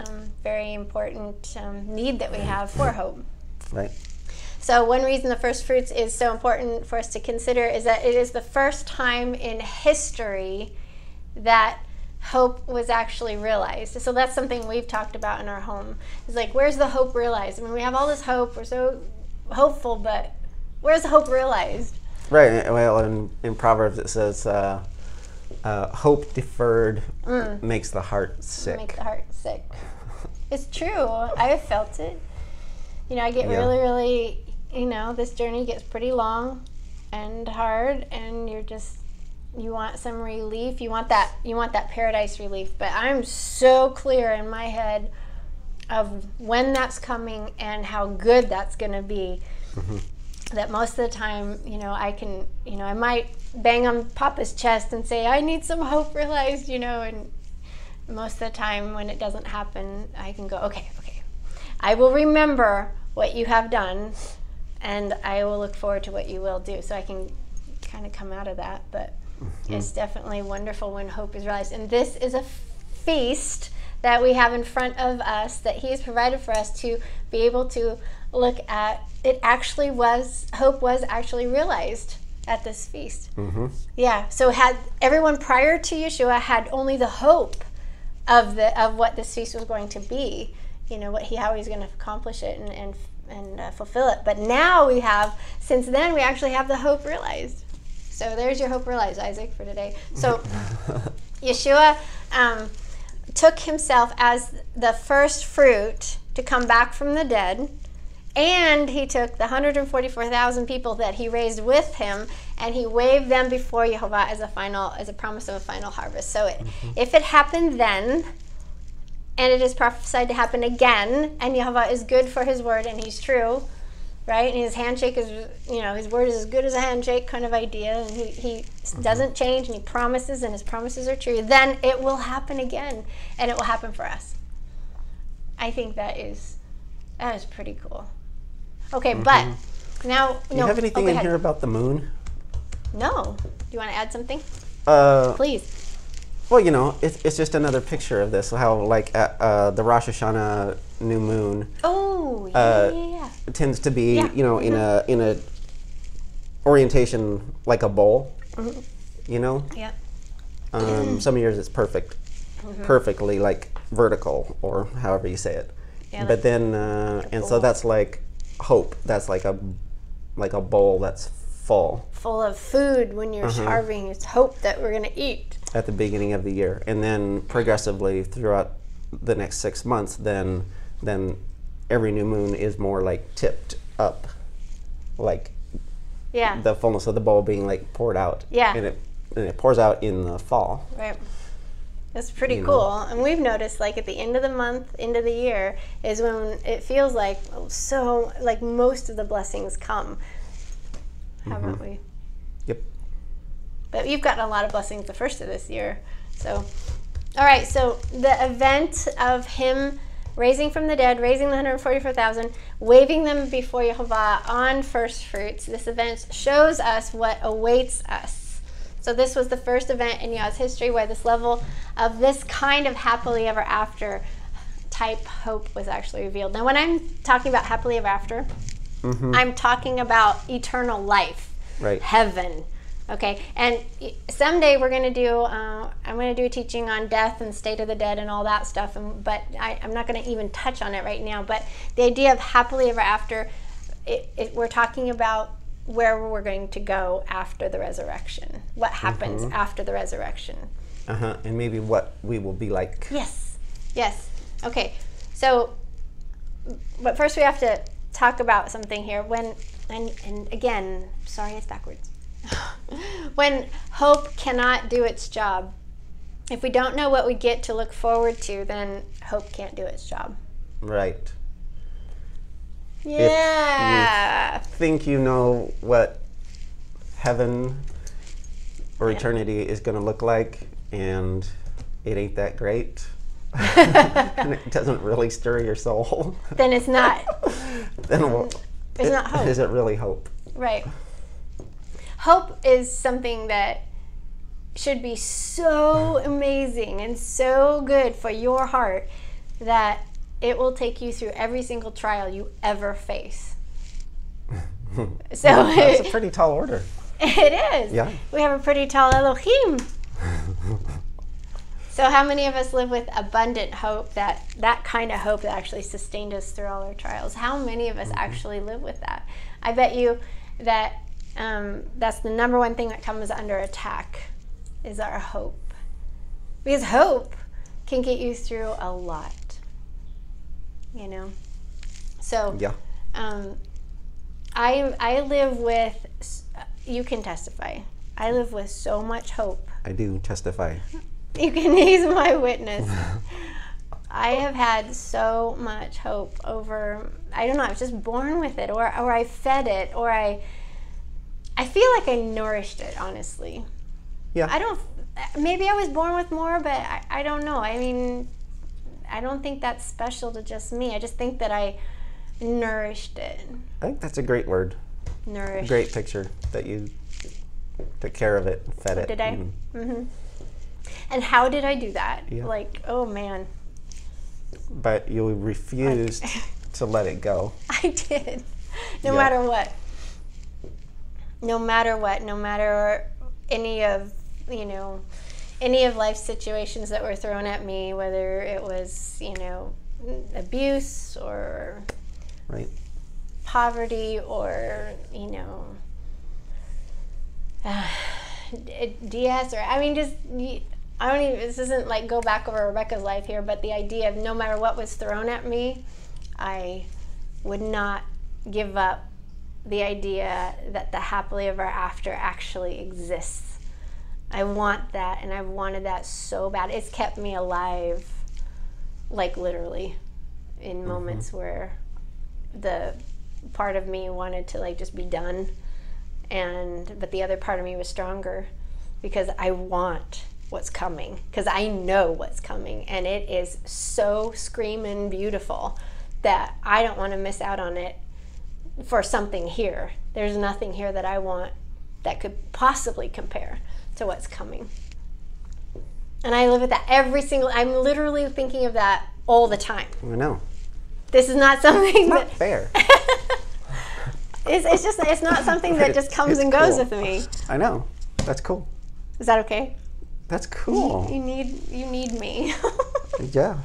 very important need that we have for hope. Right. So one reason the First Fruits is so important for us to consider is that it is the first time in history that hope was actually realized. So that's something we've talked about in our home. It's like, where's the hope realized? I mean, we have all this hope. We're so hopeful, but where's the hope realized? Right. Well, in Proverbs it says, hope deferred makes the heart sick. Make the heart sick. It's true. I have felt it. You know, I get Yeah. really, really, you know, this journey gets pretty long and hard, and you want some relief. You want that paradise relief. But I'm so clear in my head of when that's coming and how good that's going to be. That most of the time, you know, I can, you know, I might bang on Papa's chest and say, I need some hope realized, you know, and most of the time when it doesn't happen, I can go, okay, I will remember what you have done, and I will look forward to what you will do. So I can kind of come out of that, but it's definitely wonderful when hope is realized. And this is a feast that we have in front of us that he has provided for us to be able to look at. It actually was, hope was actually realized at this feast. Yeah, so had everyone prior to Yeshua had only the hope of what this feast was going to be, you know, how he's going to accomplish it and fulfill it. But now we have, since then, we actually have the hope realized. So there's your hope realized, Isaac, for today. So Yeshua took himself as the first fruit to come back from the dead, and he took the 144,000 people that he raised with him, and he waved them before Yehovah as a promise of a final harvest. So if it happened then, and it is prophesied to happen again, and Yehovah is good for his word, and he's true, right? And his handshake is, you know, his word is as good as a handshake kind of idea, and he doesn't change, and he promises, and his promises are true, then it will happen again, and it will happen for us. I think that is pretty cool. Okay, but now, Do you have anything in here about the moon? No. Do you want to add something? Please. Well, you know, it's just another picture of this. How like the Rosh Hashanah new moon. Oh, yeah. Tends to be, you know, in a orientation like a bowl. You know. Yeah. Some years it's perfectly like vertical, or however you say it. Yeah, but then and so that's like hope. That's like a bowl that's full of food when you're starving. It's hope that we're going to eat at the beginning of the year, and then progressively throughout the next 6 months, then every new moon is more like tipped up, like the fullness of the bowl being like poured out. And it pours out in the fall. Right. That's pretty cool. And we've noticed, like, at the end of the month, end of the year, is when it feels like most of the blessings come. Haven't we? Yep. But you've gotten a lot of blessings the first of this year. So, all right. So the event of him raising from the dead, raising the 144,000, waving them before Yehovah on first fruits. This event shows us what awaits us. So this was the first event in Yah's history where this level of this kind of happily ever after type hope was actually revealed. Now, when I'm talking about happily ever after, I'm talking about eternal life, heaven. Okay, and someday we're going to do, I'm going to do a teaching on death and state of the dead and all that stuff, but I'm not going to even touch on it right now. But the idea of happily ever after, we're talking about where we're going to go after the resurrection. What happens after the resurrection. And maybe what we will be like. Yes. Okay, so, but first we have to talk about something here. And again, sorry, it's backwards. When hope cannot do its job, if we don't know what we get to look forward to, then hope can't do its job. Right. Yeah. If you think you know what heaven or eternity is going to look like, and it ain't that great, and it doesn't really stir your soul, then it's not. Then it's not hope. Is it really hope? Right. Hope is something that should be so amazing and so good for your heart that it will take you through every single trial you ever face. So that's a pretty tall order. It is. Yeah. We have a pretty tall Elohim. So how many of us live with abundant hope, that kind of hope that actually sustained us through all our trials? How many of us actually live with that? I bet you that that's the number one thing that comes under attack is our hope. Because hope can get you through a lot, you know? So Yeah. I live with, you can testify, I live with so much hope. I do testify. You can, he's my witness. I have had so much hope over, I don't know, I was just born with it, or I fed it, or I feel like I nourished it, honestly. Yeah. Maybe I was born with more, but I don't know. I mean, I don't think that's special to just me. I just think that I nourished it. I think that's a great word. Nourished. Great picture that you took care of it, fed it. Did I? Mm-hmm. And how did I do that? Yeah. Like, oh man. But you refused to let it go. I did. No Yeah. matter what. No matter what. No matter any of, you know, any of life's situations that were thrown at me, whether it was, you know, abuse or Right. poverty or, you know, DS, or I mean, just, I don't even, this isn't like go back over Rebekah's life here, but the idea of no matter what was thrown at me, I would not give up the idea that the happily ever after actually exists. I want that, and I've wanted that so bad. It's kept me alive, like literally, in moments where the part of me wanted to like just be done, but the other part of me was stronger because I want what's coming, because I know what's coming, and it is so screaming beautiful that I don't want to miss out on it for something here. There's nothing here that I want that could possibly compare to what's coming. And I live with that I'm literally thinking of that all the time. I know. This is not something Not fair. it's not something that just comes It's and goes cool. with me. I know. That's cool. Is that okay? That's cool. You need me. Yeah.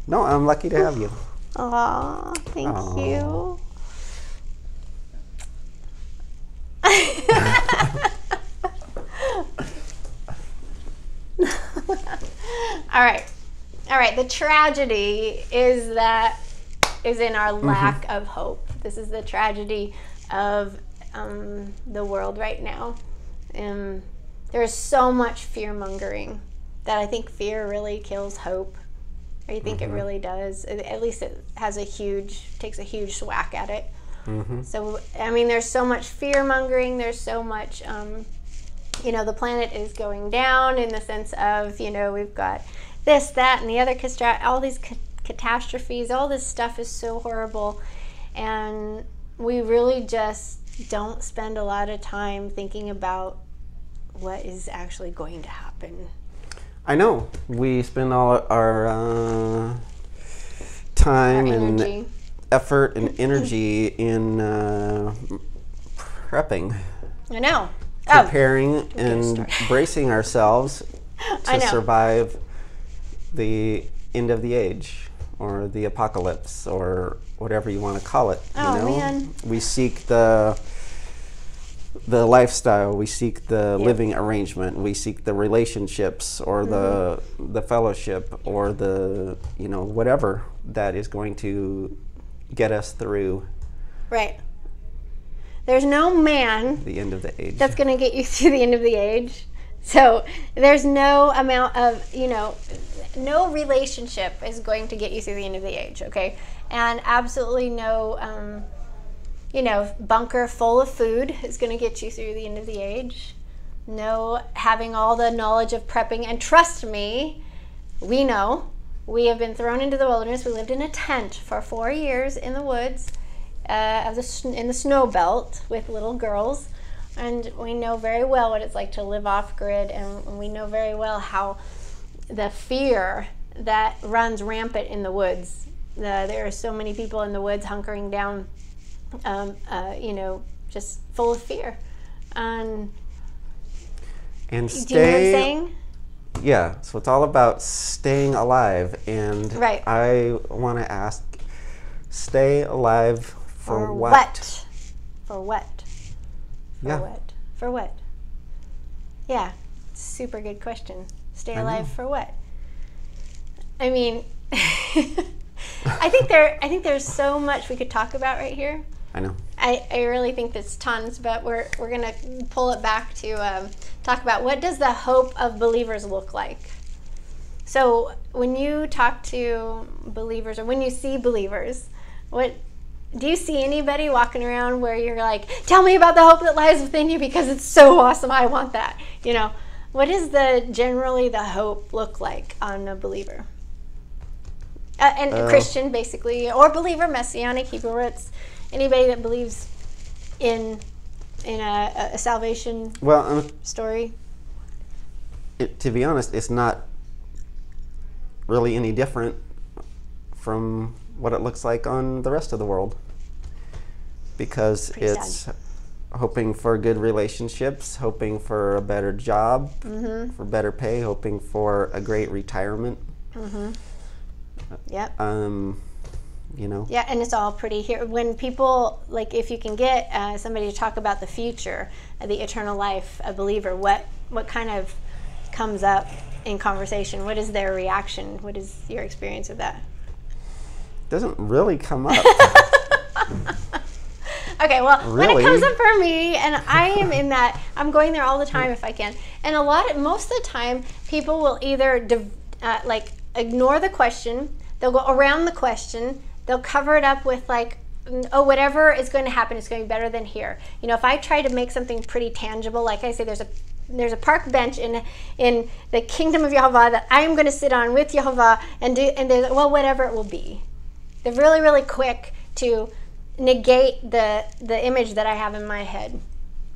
No, I'm lucky to have you. Aw, thank you. All right. The tragedy is in our lack of hope. This is the tragedy of the world right now. There is so much fear mongering that I think fear really kills hope. Or you think it really does? At least it has takes a huge whack at it. So, I mean, there's so much fear mongering. There's so much, you know, the planet is going down in the sense of, you know, we've got this, that, and the other, all these catastrophes. All this stuff is so horrible. And we really just don't spend a lot of time thinking about what is actually going to happen. I know. We spend all our time and effort and energy in prepping. I know. Preparing and bracing ourselves I to know. survive the end of the age or the apocalypse or whatever you want to call it. Oh, you know? man. We seek the lifestyle, we seek the living arrangement, we seek the relationships or the fellowship or the, you know, whatever that is going to get us through Right. There's no man the end of the age. that's going to get you through the end of the age. So there's no amount of, you know, no relationship is going to get you through the end of the age, okay? And absolutely no, you know, bunker full of food is going to get you through the end of the age. No having all the knowledge of prepping. And trust me, we know. We have been thrown into the wilderness. We lived in a tent for 4 years in the woods, in the snow belt with little girls. And we know very well what it's like to live off grid. And we know very well how the fear that runs rampant in the woods. There are so many people in the woods hunkering down, you know, just full of fear. And Do you know what I'm stay. saying? Yeah, so it's all about staying alive, and Right. I want to ask, stay alive for what? For what? For Yeah. what? For what? Yeah, super good question. Stay I alive know. for what? I mean, I think there's so much we could talk about right here. I know. I really think there's tons, but we're gonna pull it back to talk about what does the hope of believers look like. So when you talk to believers, or when you see believers, what do you see anybody walking around where you're like, tell me about the hope that lies within you because it's so awesome, I want that. You know, what does generally the hope look like on a believer? And a Christian, basically, or believer, Messianic, Hebrew roots, anybody that believes in a salvation story. To be honest, it's not really any different from what it looks like on the rest of the world, because Pretty it's sad. hoping for good relationships, hoping for a better job, for better pay, hoping for a great retirement. Yep. You know. Yeah, and it's all pretty here. When people, like, if you can get somebody to talk about the future, the eternal life, a believer, what kind of comes up in conversation? What is their reaction? What is your experience of that? Doesn't really come up. Okay, well, when it Really? comes up for me, and I am in that, I'm going there all the time if I can. And most of the time, people will either ignore the question, they'll go around the question, they'll cover it up with like, oh, whatever is going to happen is going to be better than here. You know, if I try to make something pretty tangible, like I say, there's a park bench in the kingdom of Yehovah that I am going to sit on with Yehovah and there's, well, whatever it will be. They're really, really quick to negate the image that I have in my head,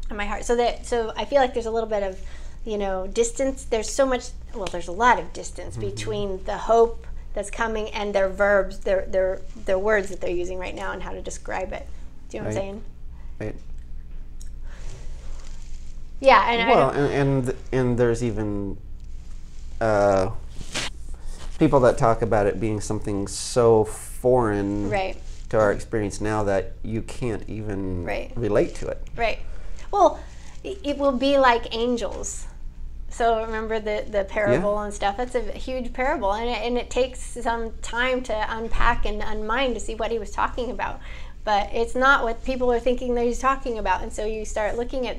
in my heart. So I feel like there's a little bit of, you know, distance. There's a lot of distance between the hope that's coming and their verbs, their words that they're using right now and how to describe it. Do you know what I'm saying? Right. Yeah, And there's even people that talk about it being something so foreign right. to our experience now that you can't even relate to it. Right. Well, it will be like angels. So remember the parable and stuff. That's a huge parable, and it takes some time to unpack and unmind to see what he was talking about. But it's not what people are thinking that he's talking about, and so you start looking at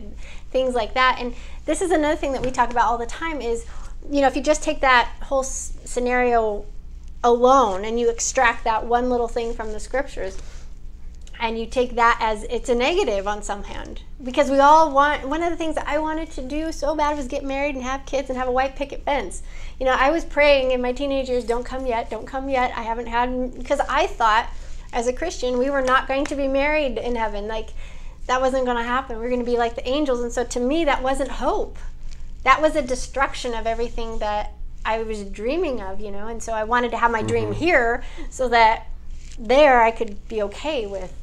things like that. And this is another thing that we talk about all the time is, you know, if you just take that whole scenario alone and you extract that one little thing from the scriptures, and you take that as it's a negative on some hand, because we all want, one of the things that I wanted to do so bad was get married and have kids and have a white picket fence. You know, I was praying in my teenage years, don't come yet. I haven't had, because I thought as a Christian we were not going to be married in heaven. Like, that wasn't going to happen. We were going to be like the angels. And so to me, that wasn't hope. That was a destruction of everything that I was dreaming of, you know. And so I wanted to have my dream here so that there I could be okay with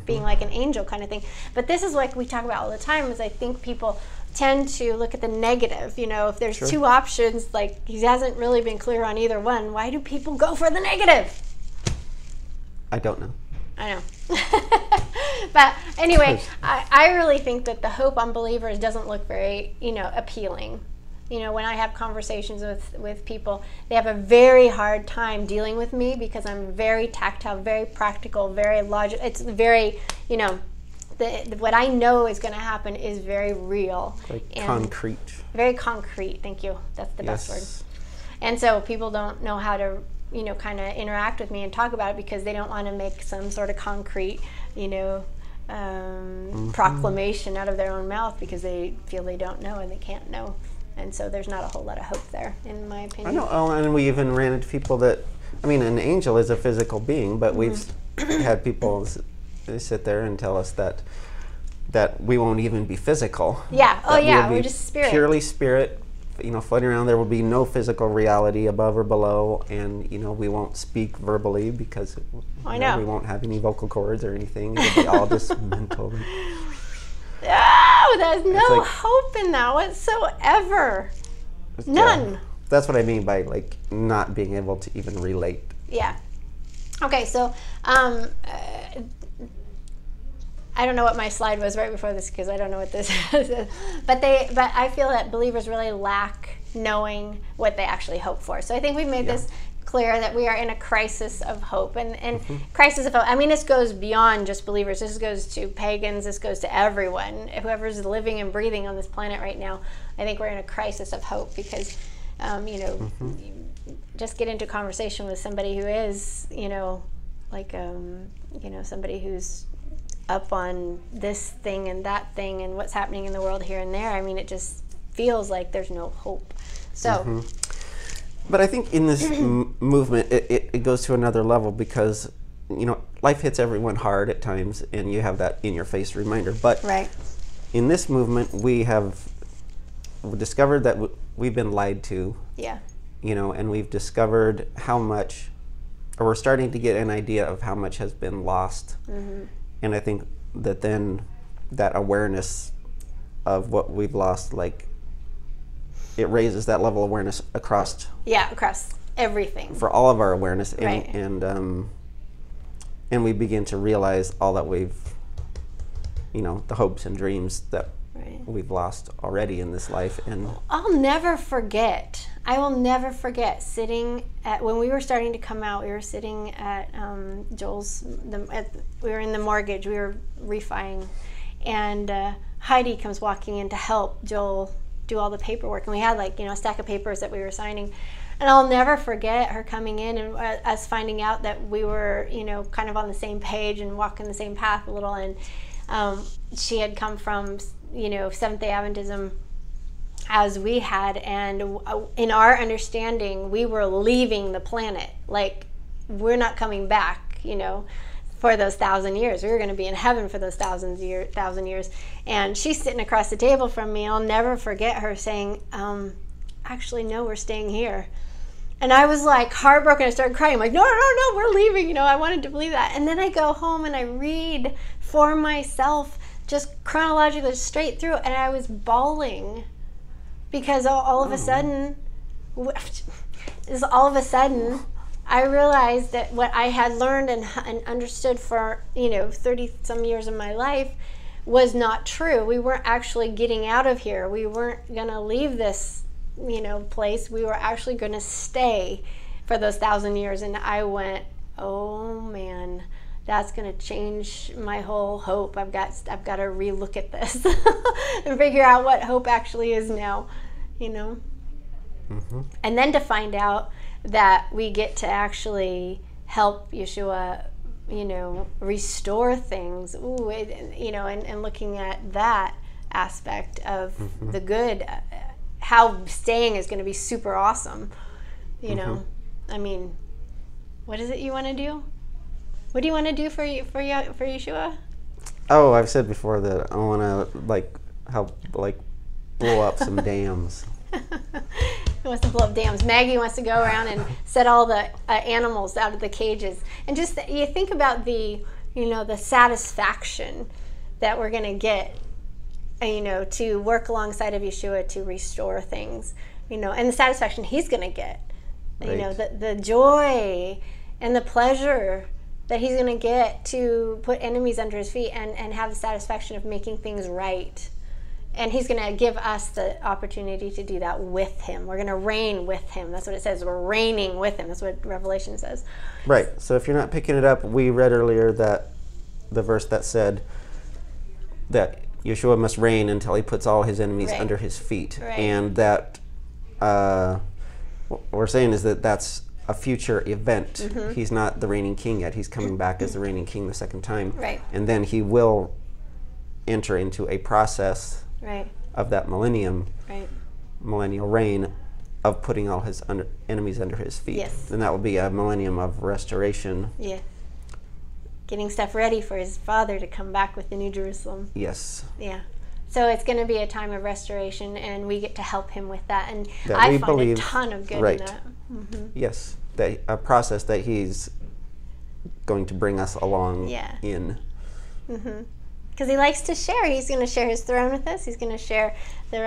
being like an angel kind of thing. But this is like we talk about all the time, is I think people tend to look at the negative. You know, if there's two options, like he hasn't really been clear on either one, why do people go for the negative? I don't know. I know. But anyway, I really think that the hope on believers doesn't look very, you know, appealing. You know, when I have conversations with people, they have a very hard time dealing with me because I'm very tactile, very practical, very logical. It's very, you know, what I know is going to happen is very real. Like concrete. Very concrete, thank you. That's the best word. And so people don't know how to, you know, kind of interact with me and talk about it because they don't want to make some sort of concrete, you know, proclamation out of their own mouth because they feel they don't know and they can't know. And so there's not a whole lot of hope there, in my opinion. I know. Oh, and we even ran into people that, I mean, an angel is a physical being, but we've had people sit there and tell us that we won't even be physical. Yeah. Oh, yeah. We'll We're just spirit. Purely spirit. You know, floating around. There will be no physical reality above or below, and you know, we won't speak verbally because we won't have any vocal cords or anything. It'll be all just mental. Oh, there's no hope in that whatsoever. None. that's what I mean by like not being able to even relate. Yeah. Okay, so I don't know what my slide was right before this because I don't know what this is. But I feel that believers really lack knowing what they actually hope for. So I think we've made this clear that we are in a crisis of hope. And crisis of hope, I mean, this goes beyond just believers. This goes to pagans. This goes to everyone. Whoever's living and breathing on this planet right now, I think we're in a crisis of hope because, just get into conversation with somebody who is, somebody who's up on this thing and that thing and what's happening in the world here and there. I mean, it just feels like there's no hope. So, but I think in this movement, it goes to another level because, life hits everyone hard at times, and you have that in your face reminder. But in this movement, we have discovered that we've been lied to. Yeah. And we've discovered how much, or we're starting to get an idea of how much has been lost. And I think that then that awareness of what we've lost, like, it raises that level of awareness across everything. For all of our awareness. And we begin to realize all that we've, the hopes and dreams that we've lost already in this life. And I will never forget sitting at, when we were starting to come out, we were sitting at Joel's, we were in the mortgage, we were refining, and Heidi comes walking in to help Joel do all the paperwork, and we had a stack of papers that we were signing. And I'll never forget her coming in and us finding out that we were, kind of on the same page and walking the same path a little. And she had come from, Seventh-day Adventism as we had. And in our understanding, we were leaving the planet. Like, we're not coming back, for those 1,000 years. We were going to be in heaven for those 1,000 years. And she's sitting across the table from me. I'll never forget her saying, actually, no, we're staying here. And I was like heartbroken. I started crying. I'm like, no, we're leaving. I wanted to believe that. And then I go home and I read for myself, just chronologically straight through, and I was bawling because all of a sudden, I realized that what I had learned and understood for 30 some years of my life was not true. We weren't actually getting out of here. We weren't gonna leave this place. We were actually going to stay for those 1,000 years. And I went, oh man, that's going to change my whole hope. I've got to relook at this and figure out what hope actually is now, And then to find out that we get to actually help Yeshua, restore things. Ooh, and looking at that aspect of the good. How staying is going to be super awesome, I mean, what is it you want to do? What do you want to do for Yeshua? Oh, I've said before that I want to help blow up some dams. He wants to blow up dams. Maggie wants to go around and set all the animals out of the cages, and just you think about the the satisfaction that we're going to get. To work alongside of Yeshua to restore things, and the satisfaction he's going to get, the joy and the pleasure that he's going to get to put enemies under his feet and have the satisfaction of making things right. And he's going to give us the opportunity to do that with him. We're going to reign with him. That's what it says. We're reigning with him. That's what Revelation says. Right. So if you're not picking it up, we read earlier that the verse that said that Yeshua must reign until he puts all his enemies under his feet. And that what we're saying is that that's a future event. He's not the reigning king yet. He's coming back as the reigning king the second time. And then he will enter into a process of that millennial reign of putting all his enemies under his feet. And that will be a millennium of restoration. Getting stuff ready for his Father to come back with the New Jerusalem. So it's going to be a time of restoration, and we get to help him with that. And I find a ton of good in that. Yes, that a process that he's going to bring us along in. Because because he likes to share. He's going to share his throne with us. He's going to share the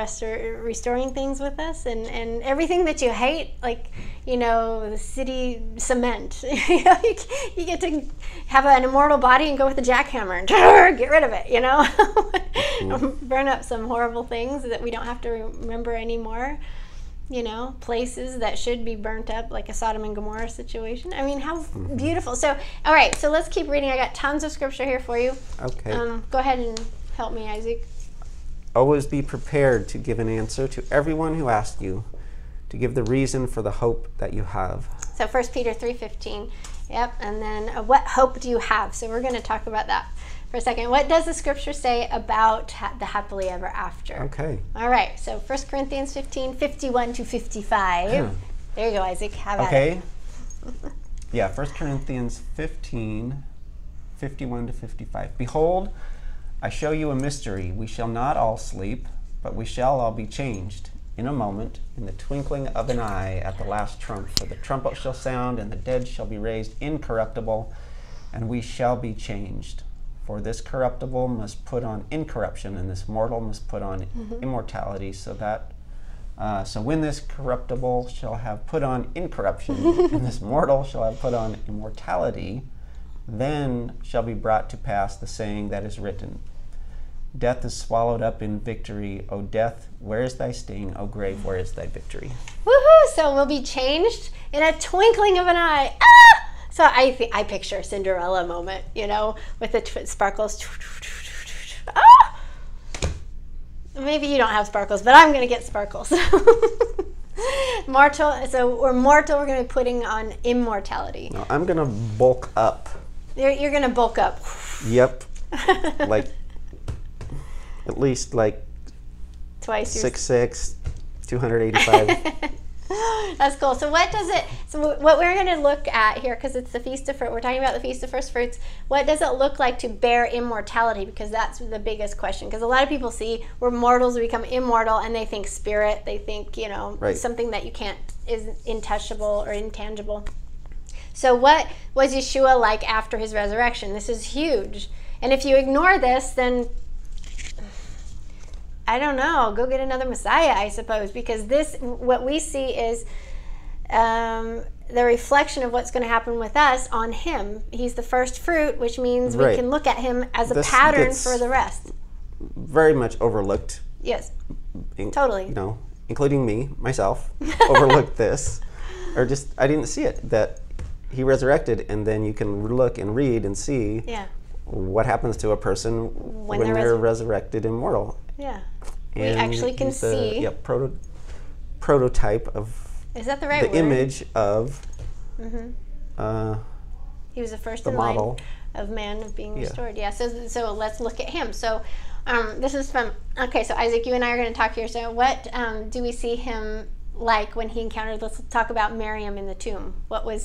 restoring things with us, and everything that you hate, like, you know, the city cement. You know, you get to have an immortal body and go with a jackhammer and get rid of it, you know. Burn up some horrible things that we don't have to remember anymore. You know, places that should be burnt up, like a Sodom and Gomorrah situation. I mean, how beautiful. So, all right, so let's keep reading. I got tons of scripture here for you. Okay. Go ahead and help me, Isaac. Always be prepared to give an answer to everyone who asks you, to give the reason for the hope that you have. So 1 Peter 3:15. Yep, and then what hope do you have? So we're going to talk about that for a second. What does the scripture say about the happily ever after? Okay. All right, so 1 Corinthians 15:51-55. There you go, Isaac. Have at it. Okay. Yeah, 1 Corinthians 15:51-55. Behold, I show you a mystery. We shall not all sleep, but we shall all be changed in a moment, in the twinkling of an eye, at the last trump. For the trumpet shall sound, and the dead shall be raised incorruptible, and we shall be changed. For this corruptible must put on incorruption, and this mortal must put on immortality, so when this corruptible shall have put on incorruption, and this mortal shall have put on immortality, then shall be brought to pass the saying that is written, Death is swallowed up in victory. O death, where is thy sting? O grave, where is thy victory? Woohoo! So we'll be changed in a twinkling of an eye. Ah! So I picture a Cinderella moment, you know, with the sparkles. Ah! Maybe you don't have sparkles, but I'm going to get sparkles. Mortal. So we're mortal. We're going to be putting on immortality. No, I'm going to bulk up. You're going to bulk up. Yep. Like, at least like twice 6'6", 285. That's cool. So what we're going to look at here, because it's the Feast of Fruit, we're talking about the Feast of First Fruits, what does it look like to bear immortality? Because that's the biggest question. Because a lot of people see we're mortals, we become immortal, and they think spirit, they think, you know, something that you can't, is intouchable or intangible. So what was Yeshua like after his resurrection? This is huge. And if you ignore this, then I don't know, go get another Messiah, I suppose, because this, what we see is the reflection of what's going to happen with us on him. He's the first fruit, which means we can look at him as a pattern for the rest. Very much overlooked. Yes, totally. You know, including me, myself, overlooked this. Or just, I didn't see it, that he resurrected, and then you can look and read and see what happens to a person when they're resurrected immortal. Yeah, and we actually can see. Yeah, prototype of. Is that the right word? The image of. He was the first the in model line of man of being restored. Yeah. So let's look at him. So this is from. Okay, so Isaac, you and I are going to talk here. So what do we see him like when he encountered? Let's talk about Miriam in the tomb. What were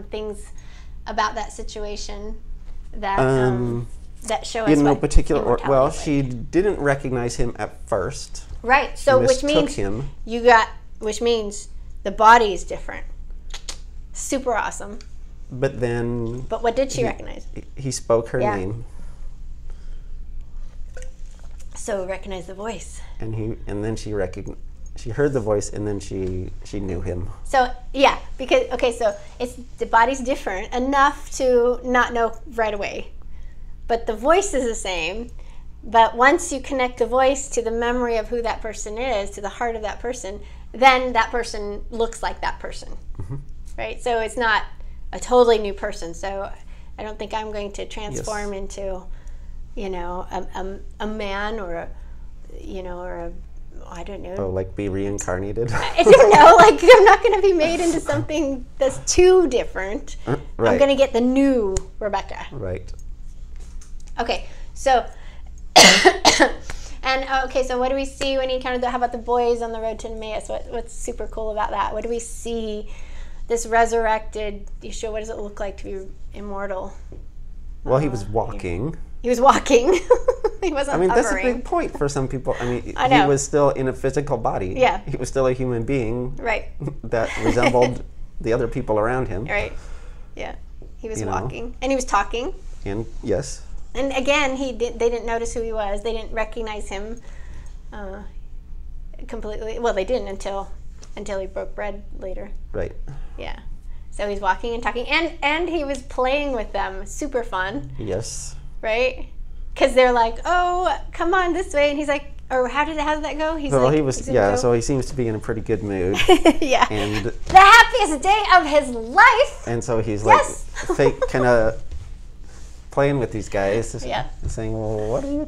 things about that situation that that show us in no what particular order? Well, like? she didn't recognize him at first. Right. So which means which means the body is different. Super awesome. But then. But what did she recognize? He spoke her name. So recognize the voice. And then she heard the voice, and then she knew him. So yeah, because so it's the body's different enough to not know right away, but the voice is the same. But once you connect the voice to the memory of who that person is, to the heart of that person, then that person looks like that person, right? So it's not a totally new person. So I don't think I'm going to transform into, you know, a man or a, you know, or a, I don't know. Oh, like be reincarnated? I don't know. Like, I'm not going to be made into something that's too different. Right. I'm going to get the new Rebekah. Right. Okay, so, so what do we see when he encountered how about the boys on the road to Emmaus? What's super cool about that? What do we see? This resurrected Yeshua, what does it look like to be immortal? Well, he was walking. He was walking. He wasn't hovering. That's a big point for some people. I mean, he was still in a physical body. Yeah. He was still a human being. Right. That resembled the other people around him. Right. Yeah. He was walking. And he was talking. And yes. And again, they didn't notice who he was. They didn't recognize him completely. Well, they didn't until he broke bread later. Right. Yeah. So he's walking and talking, and he was playing with them. Super fun. Yes. Right? Because they're like, "Oh, come on this way," and he's like, "Or how did that go?" He's like, he was so he seems to be in a pretty good mood. Yeah. And the happiest day of his life. And so he's Yes. like fake kind of playing with these guys. Yeah. Saying, "Well, what are you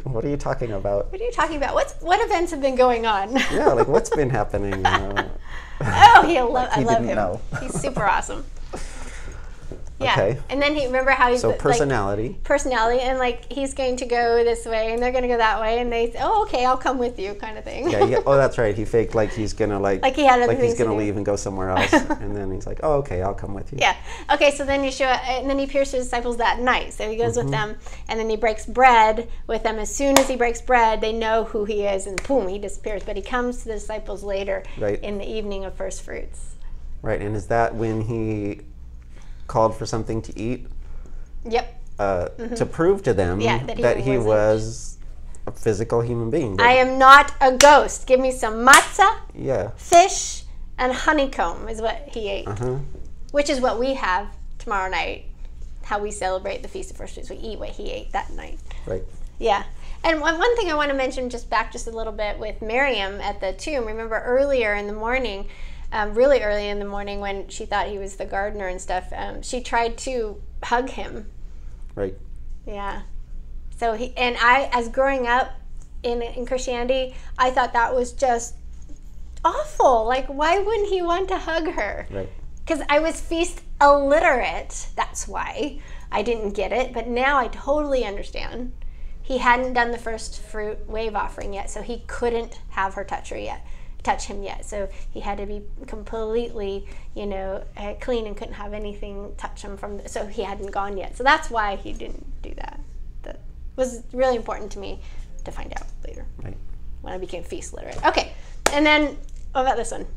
what are you talking about?" What are you talking about? What events have been going on? Yeah, like what's been happening? Oh, he I love didn't him. know. He's super awesome. Yeah. Okay. And then remember how he's So personality. Personality, and like he's going to go this way, and they're going to go that way, and they say, "Oh, okay, I'll come with you," kind of thing. Yeah. Oh, that's right. He faked like he's gonna like he had other things he's gonna to do. leave and go somewhere else, and then he's like, "Oh, okay, I'll come with you." Yeah. Okay. So then and then he appears to his disciples that night. So he goes with them, and then he breaks bread with them. As soon as he breaks bread, they know who he is, and boom, he disappears. But he comes to the disciples later in the evening of first fruits. Right. And is that when he called for something to eat? Yep. To prove to them that he was a physical human being. I am not a ghost. Give me some matzah, Yeah. fish, and honeycomb is what he ate, which is what we have tomorrow night, how we celebrate the Feast of First Fruits. We eat what he ate that night. Right. Yeah. And one thing I want to mention just a little bit with Miriam at the tomb. Remember earlier in the morning, really early in the morning when she thought he was the gardener and stuff, she tried to hug him. Right. Yeah. So as growing up in Christianity, I thought that was just awful. Like, why wouldn't he want to hug her? Right. Because I was feast illiterate. That's why I didn't get it. But now I totally understand. He hadn't done the first fruit wave offering yet, so he couldn't have her touch him yet. So he had to be completely, clean and couldn't have anything touch him so he hadn't gone yet. So that's why he didn't do that. That was really important to me to find out later. Right. When I became feast literate. Okay. And then, what about this one?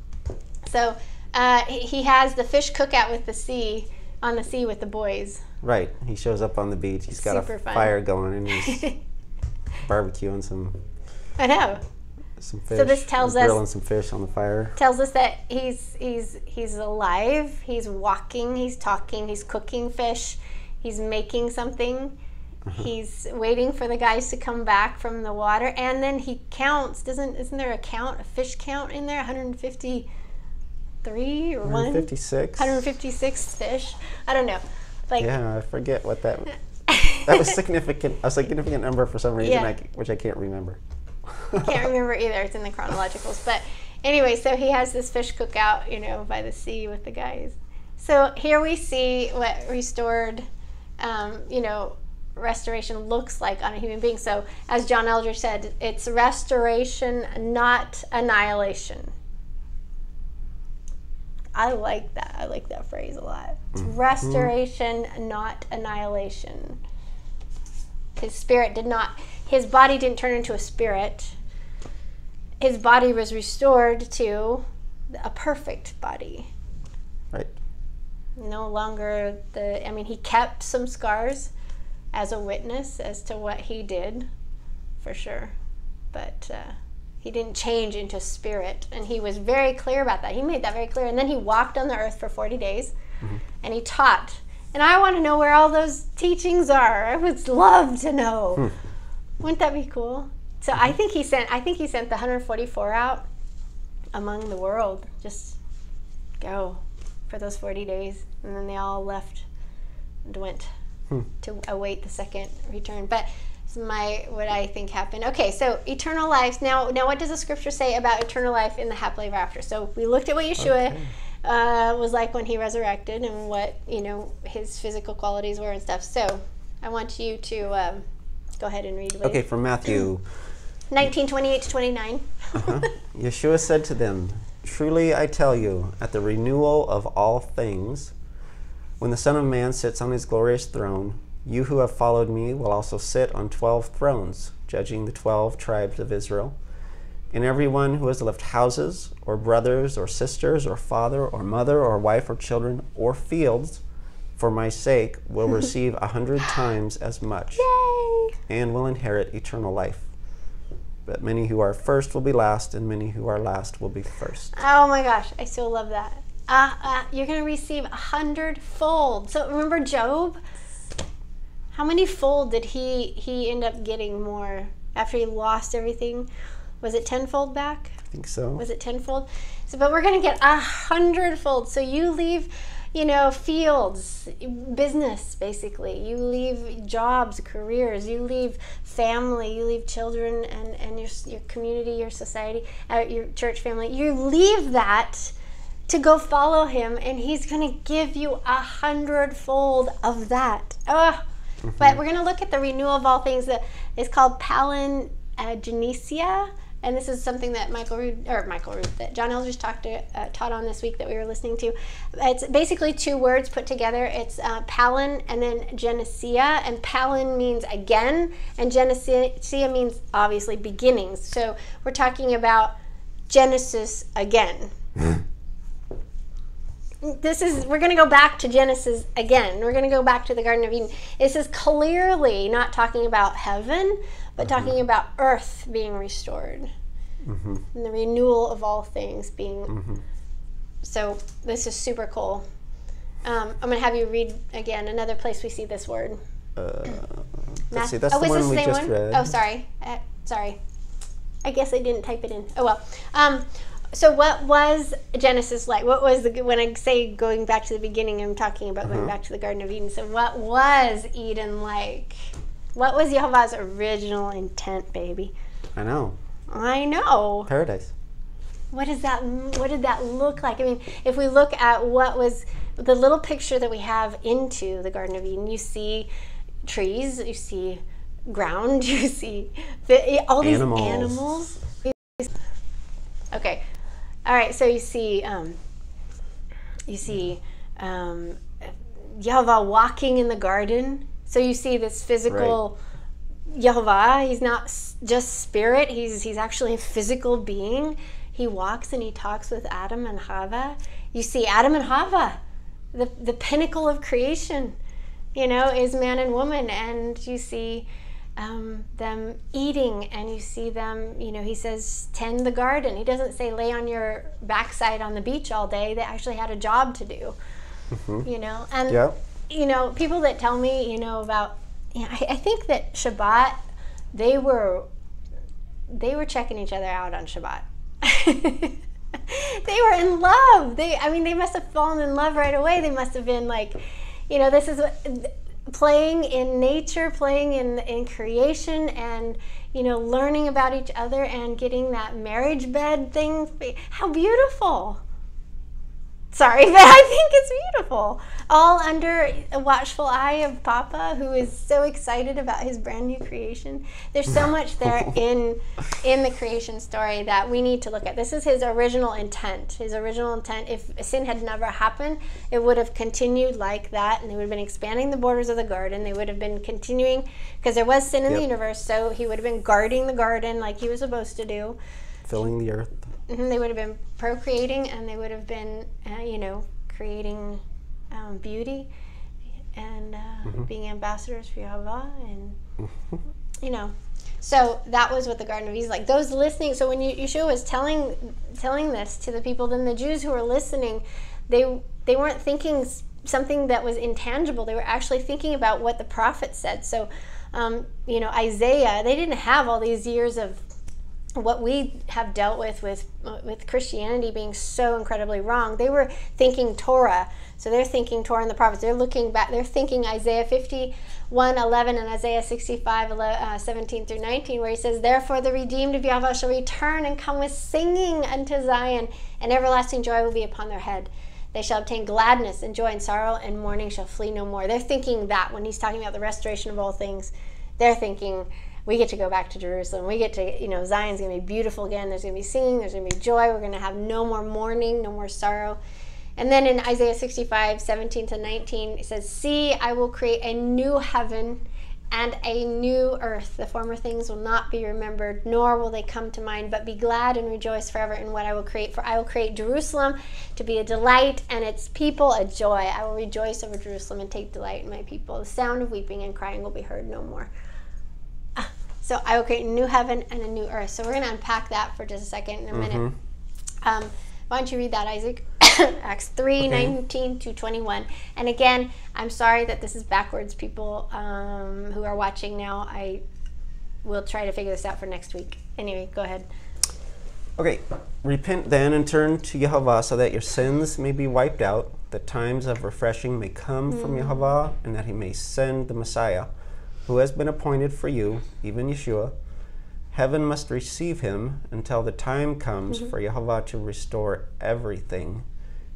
So he has the fish cookout on the sea with the boys. Right. He shows up on the beach. He's got Super a fun. fire going and he's barbecuing some fish. So this tells us grilling some fish on the fire. Tells us that he's alive. He's walking. He's talking. He's cooking fish. He's making something. He's waiting for the guys to come back from the water, and then he counts. Isn't there a fish count in there? 153 or 156. 156 fish. I don't know. Yeah, I forget what that. That was significant. A significant number for some reason, which I can't remember. Can't remember either. It's in the chronologicals. But anyway, so he has this fish cookout, by the sea with the guys. So here we see what restored, restoration looks like on a human being. So as John Eldridge said, it's restoration, not annihilation. I like that. I like that phrase a lot. It's restoration, not annihilation. His body didn't turn into a spirit. His body was restored to a perfect body. Right. No longer he kept some scars as a witness as to what he did, for sure. But he didn't change into spirit. And he was very clear about that. He made that very clear. And then he walked on the earth for 40 days and he taught. And I want to know where all those teachings are. I would love to know. Wouldn't that be cool? So I think he sent the 144 out among the world. Just go for those 40 days, and then they all left and went to await the second return. But what I think happened. Okay, so eternal life. Now what does the scripture say about eternal life in the happily ever after? So we looked at what Yeshua was like when he resurrected, and what his physical qualities were and stuff. So I want you to go ahead and read. Okay, from Matthew 19:28-29. Yeshua said to them, "Truly I tell you, at the renewal of all things, when the Son of Man sits on his glorious throne, you who have followed me will also sit on 12 thrones, judging the 12 tribes of Israel. And everyone who has left houses, or brothers, or sisters, or father, or mother, or wife, or children, or fields, for my sake will receive 100 times as much. Yay! And will inherit eternal life. But many who are first will be last, and many who are last will be first. Oh my gosh, I so love that. You're going to receive 100-fold. So remember Job? How many fold did he end up getting more after he lost everything? Was it 10-fold back? I think so. Was it 10-fold? So, but we're going to get 100-fold. So you leave, fields, business, basically. You leave jobs, careers. You leave family. You leave children and your community, your society, your church family. You leave that to go follow him, and he's going to give you 100-fold of that. But we're going to look at the renewal of all things that is called palingenesia, and this is something that that John Eldridge taught on this week that we were listening to. It's basically two words put together. It's palin and then genesia, and palin means again, and genesia means obviously beginnings. So we're talking about Genesis again. We're going to go back to Genesis again. We're going to go back to the Garden of Eden. This is clearly not talking about heaven, but talking about earth being restored. And the renewal of all things being. So this is super cool. I'm going to have you read again another place we see this word. Let's see, that's the one we just read. Oh, sorry. Sorry. I guess I didn't type it in. Oh, well. So what was Genesis like? What was when I say going back to the beginning, I'm talking about going back to the Garden of Eden. So what was Eden like? What was Yehovah's original intent, baby? I know. Paradise. What did that look like? I mean, if we look at what was the little picture that we have into the Garden of Eden, you see trees, you see ground, you see all these animals. Okay. All right, so you see Yehovah walking in the garden. So you see this physical Yehovah. He's not just spirit. He's actually a physical being. He walks and he talks with Adam and Chava. You see Adam and Chava, the pinnacle of creation, is man and woman. And you see them eating, and you see them, he says, tend the garden. He doesn't say lay on your backside on the beach all day. They actually had a job to do, and, people that tell me, about, I think that Shabbat, they were checking each other out on Shabbat. They were in love. They must have fallen in love right away. They must have been like, this is what, playing in nature, playing in creation, and learning about each other and getting that marriage bed thing. How beautiful. Sorry, but I think it's beautiful. All under a watchful eye of Papa, who is so excited about his brand new creation. There's so much there in the creation story that we need to look at. This is his original intent. His original intent, if sin had never happened, it would have continued like that, and they would have been expanding the borders of the garden. They would have been continuing, because there was sin in the universe, so he would have been guarding the garden like he was supposed to do. Filling the earth. They would have been procreating, and they would have been, creating beauty and being ambassadors for Yehovah, and So that was what the Garden of Eden is like. Those listening. So when Yeshua was telling this to the people, then the Jews who were listening, they weren't thinking something that was intangible. They were actually thinking about what the prophet said. So, Isaiah. They didn't have all these years of what we have dealt with Christianity being so incredibly wrong. They were thinking Torah. So they're thinking Torah and the prophets. They're looking back. They're thinking Isaiah 51:11 and Isaiah 65:17 through 19, where he says, "Therefore the redeemed of Yahweh shall return and come with singing unto Zion, and everlasting joy will be upon their head. They shall obtain gladness and joy, and sorrow and mourning shall flee no more." They're thinking that when he's talking about the restoration of all things, they're thinking, we get to go back to Jerusalem. We get to, Zion's going to be beautiful again. There's going to be singing. There's going to be joy. We're going to have no more mourning, no more sorrow. And then in Isaiah 65:17 to 19, it says, "See, I will create a new heaven and a new earth. The former things will not be remembered, nor will they come to mind, but be glad and rejoice forever in what I will create. For I will create Jerusalem to be a delight, and its people a joy. I will rejoice over Jerusalem and take delight in my people. The sound of weeping and crying will be heard no more. So I will create a new heaven and a new earth. So we're going to unpack that for just a second in a minute. Why don't you read that, Isaac? Acts 3, 19 to 21. And again, I'm sorry that this is backwards, people who are watching now. I will try to figure this out for next week. Anyway, go ahead. Okay. Repent then and turn to Yehovah so that your sins may be wiped out, that times of refreshing may come from Yehovah, and that he may send the Messiah, who has been appointed for you, even Yeshua. Heaven must receive him until the time comes for Yehovah to restore everything,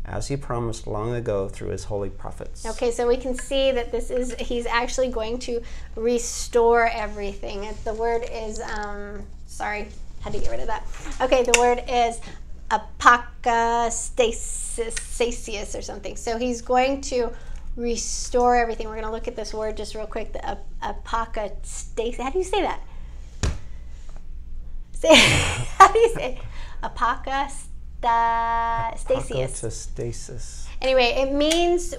as he promised long ago through his holy prophets. Okay, so we can see that he's actually going to restore everything. The word is, sorry, had to get rid of that. Okay, the word is apocastasis or something. So he's going to restore everything. We're going to look at this word just real quick, the apocastasis. How do you say that? How do you say Apocastasis. Anyway, it means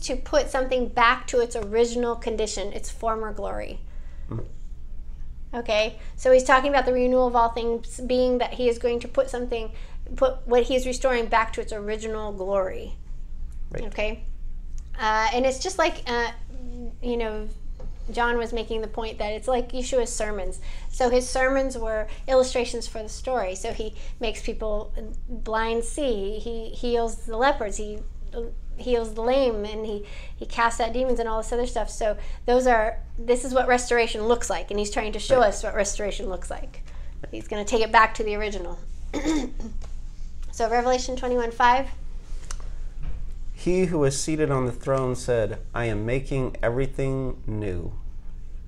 to put something back to its original condition, its former glory. Okay, so he's talking about the renewal of all things, being that he is going to put what he is restoring back to its original glory. Right. Okay, and it's just like John was making the point that it's like Yeshua's sermons. So his sermons were illustrations for the story. So he makes people blind see. He heals the lepers. He heals the lame, and he casts out demons and all this other stuff. So this is what restoration looks like, and he's trying to show us what restoration looks like. He's going to take it back to the original. So Revelation 21:5. He who was seated on the throne said, I am making everything new.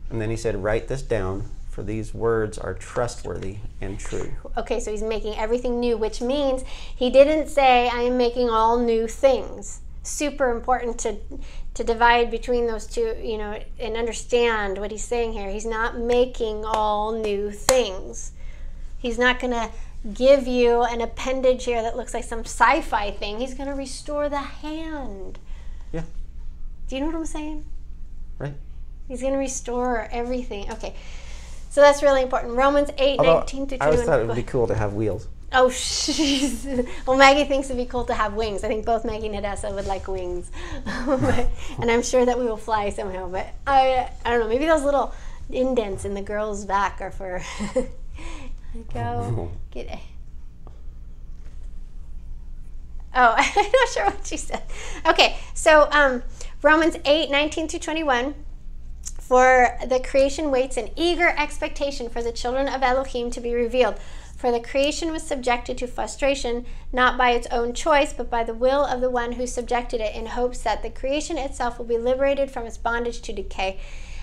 And then he said, write this down, for these words are trustworthy and true. Okay, so he's making everything new, which means he didn't say, I am making all new things. Super important to divide between those two, and understand what he's saying here. He's not making all new things. He's not going to give you an appendage here that looks like some sci-fi thing. He's going to restore the hand. Yeah. Do you know what I'm saying? Right. He's going to restore everything. Okay. So that's really important. Romans 8:19 to 21. I always thought it would be cool to have wheels. Oh, jeez. Well, Maggie thinks it'd be cool to have wings. I think both Maggie and Hadassah would like wings. And I'm sure that we will fly somehow. But I don't know. Maybe those little indents in the girl's back are for... Go get it. Oh, I'm not sure what she said. Okay, so Romans 8:19 through 21. For the creation waits in eager expectation for the children of Elohim to be revealed. For the creation was subjected to frustration, not by its own choice, but by the will of the one who subjected it, in hopes that the creation itself will be liberated from its bondage to decay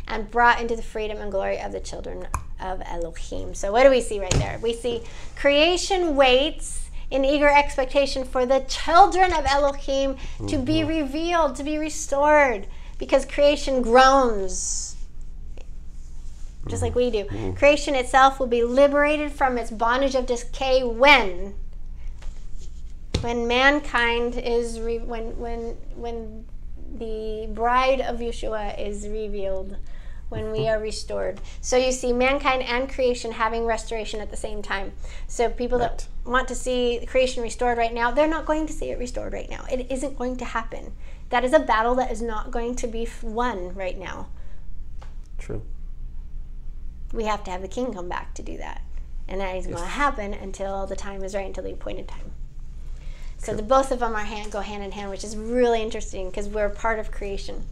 and brought into the freedom and glory of the children of Elohim. So what do we see right there? We see creation waits in eager expectation for the children of Elohim to be revealed, to be restored, because creation groans, just like we do. Creation itself will be liberated from its bondage of decay when mankind is, when the bride of Yeshua is revealed, when we are restored. So you see mankind and creation having restoration at the same time. So people that want to see creation restored right now, they're not going to see it restored right now. It isn't going to happen. That is a battle that is not going to be won right now. True. We have to have the king come back to do that. And that isn't going to happen until the time is right, until the appointed time. So the both of them go hand in hand, which is really interesting because we're part of creation.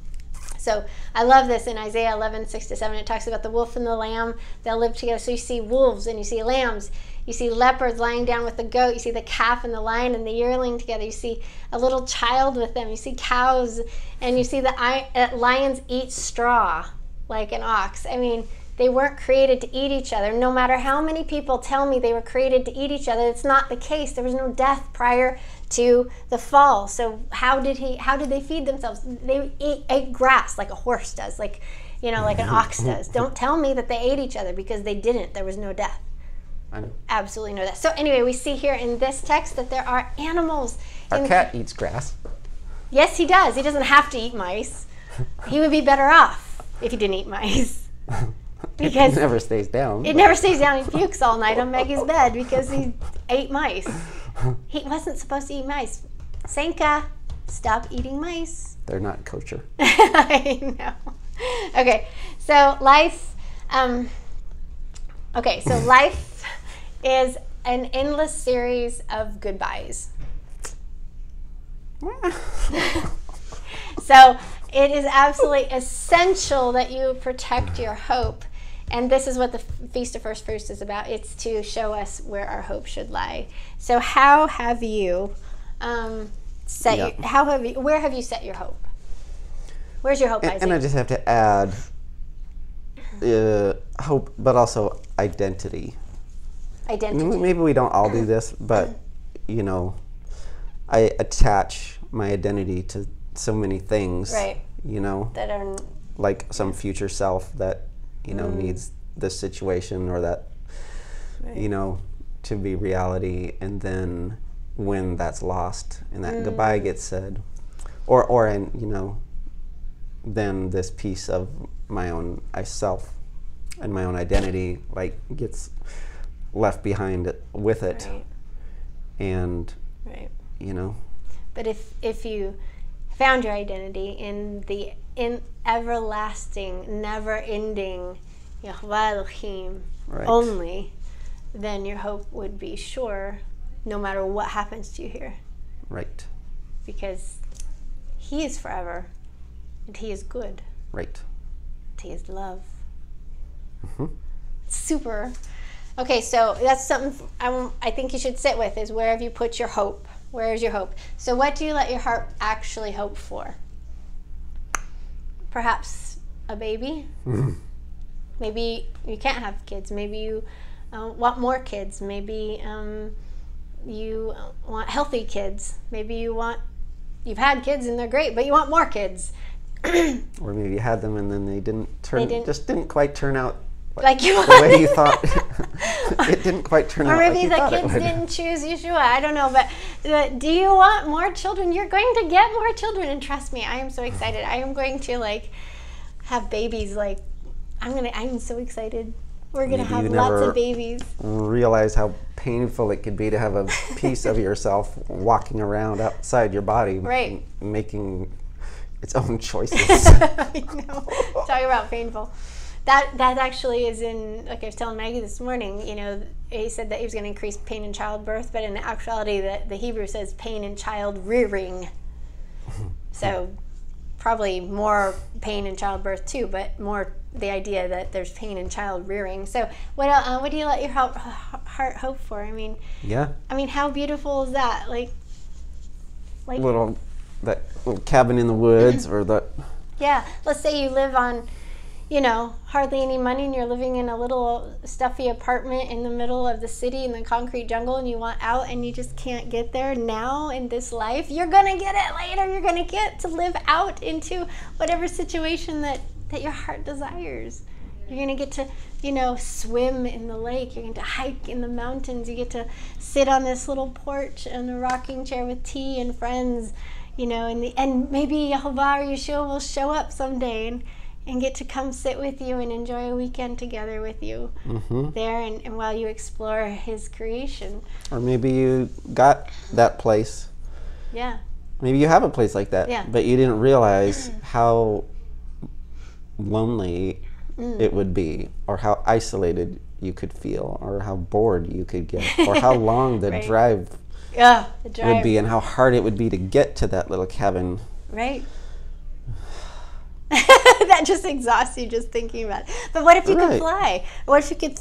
So I love this in Isaiah 11:6-7. It talks about the wolf and the lamb. They'll live together. So you see wolves and you see lambs. You see leopards lying down with the goat. You see the calf and the lion and the yearling together. You see a little child with them. You see cows. And you see the lions eat straw like an ox. I mean, they weren't created to eat each other. No matter how many people tell me they were created to eat each other, it's not the case. There was no death prior to the fall. So how did they feed themselves? They ate grass like a horse does. Like You know, like an ox does. Don't tell me that they ate each other, because they didn't. There was no death. I know. Absolutely no death. So anyway, we see here in this text that there are animals. Our cat eats grass. Yes, he does. He doesn't have to eat mice. He would be better off if he didn't eat mice. Because it never stays down. It never stays down. He pukes all night on Maggie's bed because he ate mice. He wasn't supposed to eat mice. Senka, stop eating mice. They're not kosher. I know. Okay, so life. Life is an endless series of goodbyes. So it is absolutely essential that you protect your hope. And this is what the Feast of First Fruits is about. It's to show us where our hope should lie. So how have you where have you set your hope? Where's your hope, Isaac? And I just have to add hope, but also identity. Identity. Maybe we don't all do this, but, you know, I attach my identity to so many things, right, you know, that are like some future self that, you know, needs this situation or that, right, you know, to be reality. And then when that's lost and that goodbye gets said, or in, you know, then this piece of my own self and my own identity like gets left behind with it. Right. And right, you know, but if you found your identity in the everlasting, never-ending Yahweh Elohim only, then your hope would be sure no matter what happens to you here. Right. Because he is forever, and he is good. Right. And he is love. Mm-hmm. Super. Okay, so that's something I think you should sit with, is where have you put your hope? Where is your hope? So what do you let your heart actually hope for? Perhaps a baby? Mm-hmm. Maybe you can't have kids. Maybe you want more kids. Maybe you want healthy kids. Maybe you've had kids and they're great, but you want more kids. Or maybe you had them and then they didn't quite turn out like you the way you thought. It didn't quite turn out like you thought it would. Or maybe the kids didn't choose Yeshua. I don't know, but do you want more children? You're going to get more children, and trust me, I am so excited. I am going to have babies. I'm so excited. We're gonna have lots of babies. Realize how painful it could be to have a piece of yourself walking around outside your body, right, making its own choices. I know. Talk about painful. That actually is in, like I was telling Maggie this morning, you know, he said that he was going to increase pain in childbirth, but in actuality, the Hebrew says pain in child rearing. So probably more pain in childbirth too, but more the idea that there's pain in child rearing. So what do you let your heart hope for? I mean, how beautiful is that? Like that little cabin in the woods, or that. Yeah, let's say you live on, you know, hardly any money, and you're living in a little stuffy apartment in the middle of the city in the concrete jungle, and you want out and you just can't get there now in this life. You're gonna get it later. You're gonna get to live out into whatever situation that your heart desires. You're gonna get to, you know, swim in the lake. You're going to hike in the mountains. You get to sit on this little porch in a rocking chair with tea and friends, you know, and maybe Yehovah or Yeshua will show up someday and get to come sit with you and enjoy a weekend together with you there, and while you explore his creation. Or maybe you got that place. Yeah. Maybe you have a place like that, but you didn't realize how lonely it would be, or how isolated you could feel, or how bored you could get, or how long the drive would be, and how hard it would be to get to that little cabin. Right. That just exhausts you just thinking about it. But what if you could fly? What if you could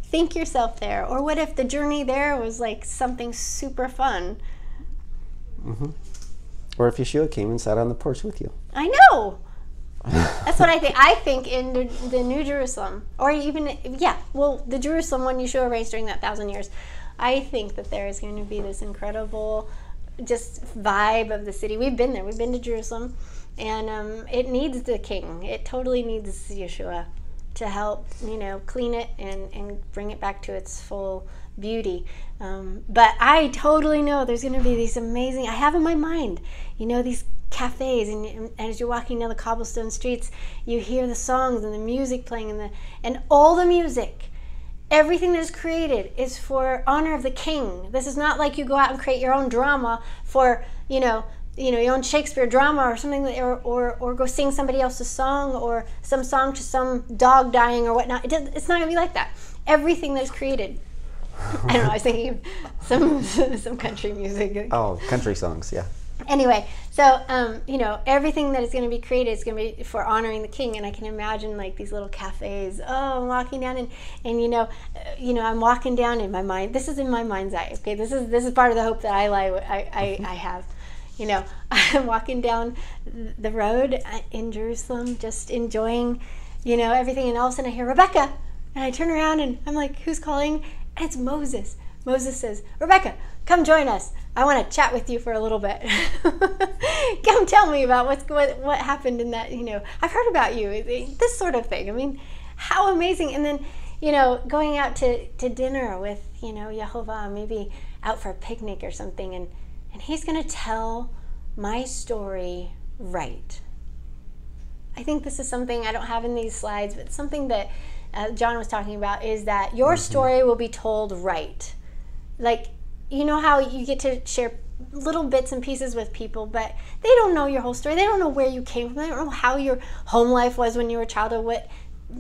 think yourself there? Or what if the journey there was like something super fun? Or if Yeshua came and sat on the porch with you. I know. That's what I think. I think in the New Jerusalem, or even, the Jerusalem when Yeshua reigns during that 1,000 years, I think that there is going to be this incredible just vibe of the city. We've been there. We've been to Jerusalem. And it needs the king. It totally needs Yeshua to help, clean it and bring it back to its full beauty. But I totally know there's going to be these amazing, I have in my mind, these cafes, and as you're walking down the cobblestone streets, you hear the songs and the music playing, and all the music, everything that is created is for honor of the king. This is not like you go out and create your own drama for, your own Shakespeare drama or something, or go sing somebody else's song, or some song to some dog dying or whatnot. It's not going to be like that. Everything that is created. I don't know, I was thinking of some country music. Oh, country songs, yeah. Anyway, so, everything that is going to be created is going to be for honoring the king. And I can imagine like these little cafes. Oh, I'm walking down and I'm walking down in my mind. This is in my mind's eye. Okay, this is part of the hope that I have. I'm walking down the road in Jerusalem, just enjoying, everything. And all of a sudden I hear Rebekah, and I turn around and I'm like, who's calling? And it's Moses. Moses says, Rebekah, come join us. I want to chat with you for a little bit. Come tell me about what happened in that, I've heard about you, this sort of thing. I mean, how amazing. And then, going out to dinner with, Yehovah, maybe out for a picnic or something, and he's going to tell my story right. I think this is something I don't have in these slides, but something that John was talking about is that your story will be told right. Like, how you get to share little bits and pieces with people, but they don't know your whole story. They don't know where you came from. They don't know how your home life was when you were a child, or what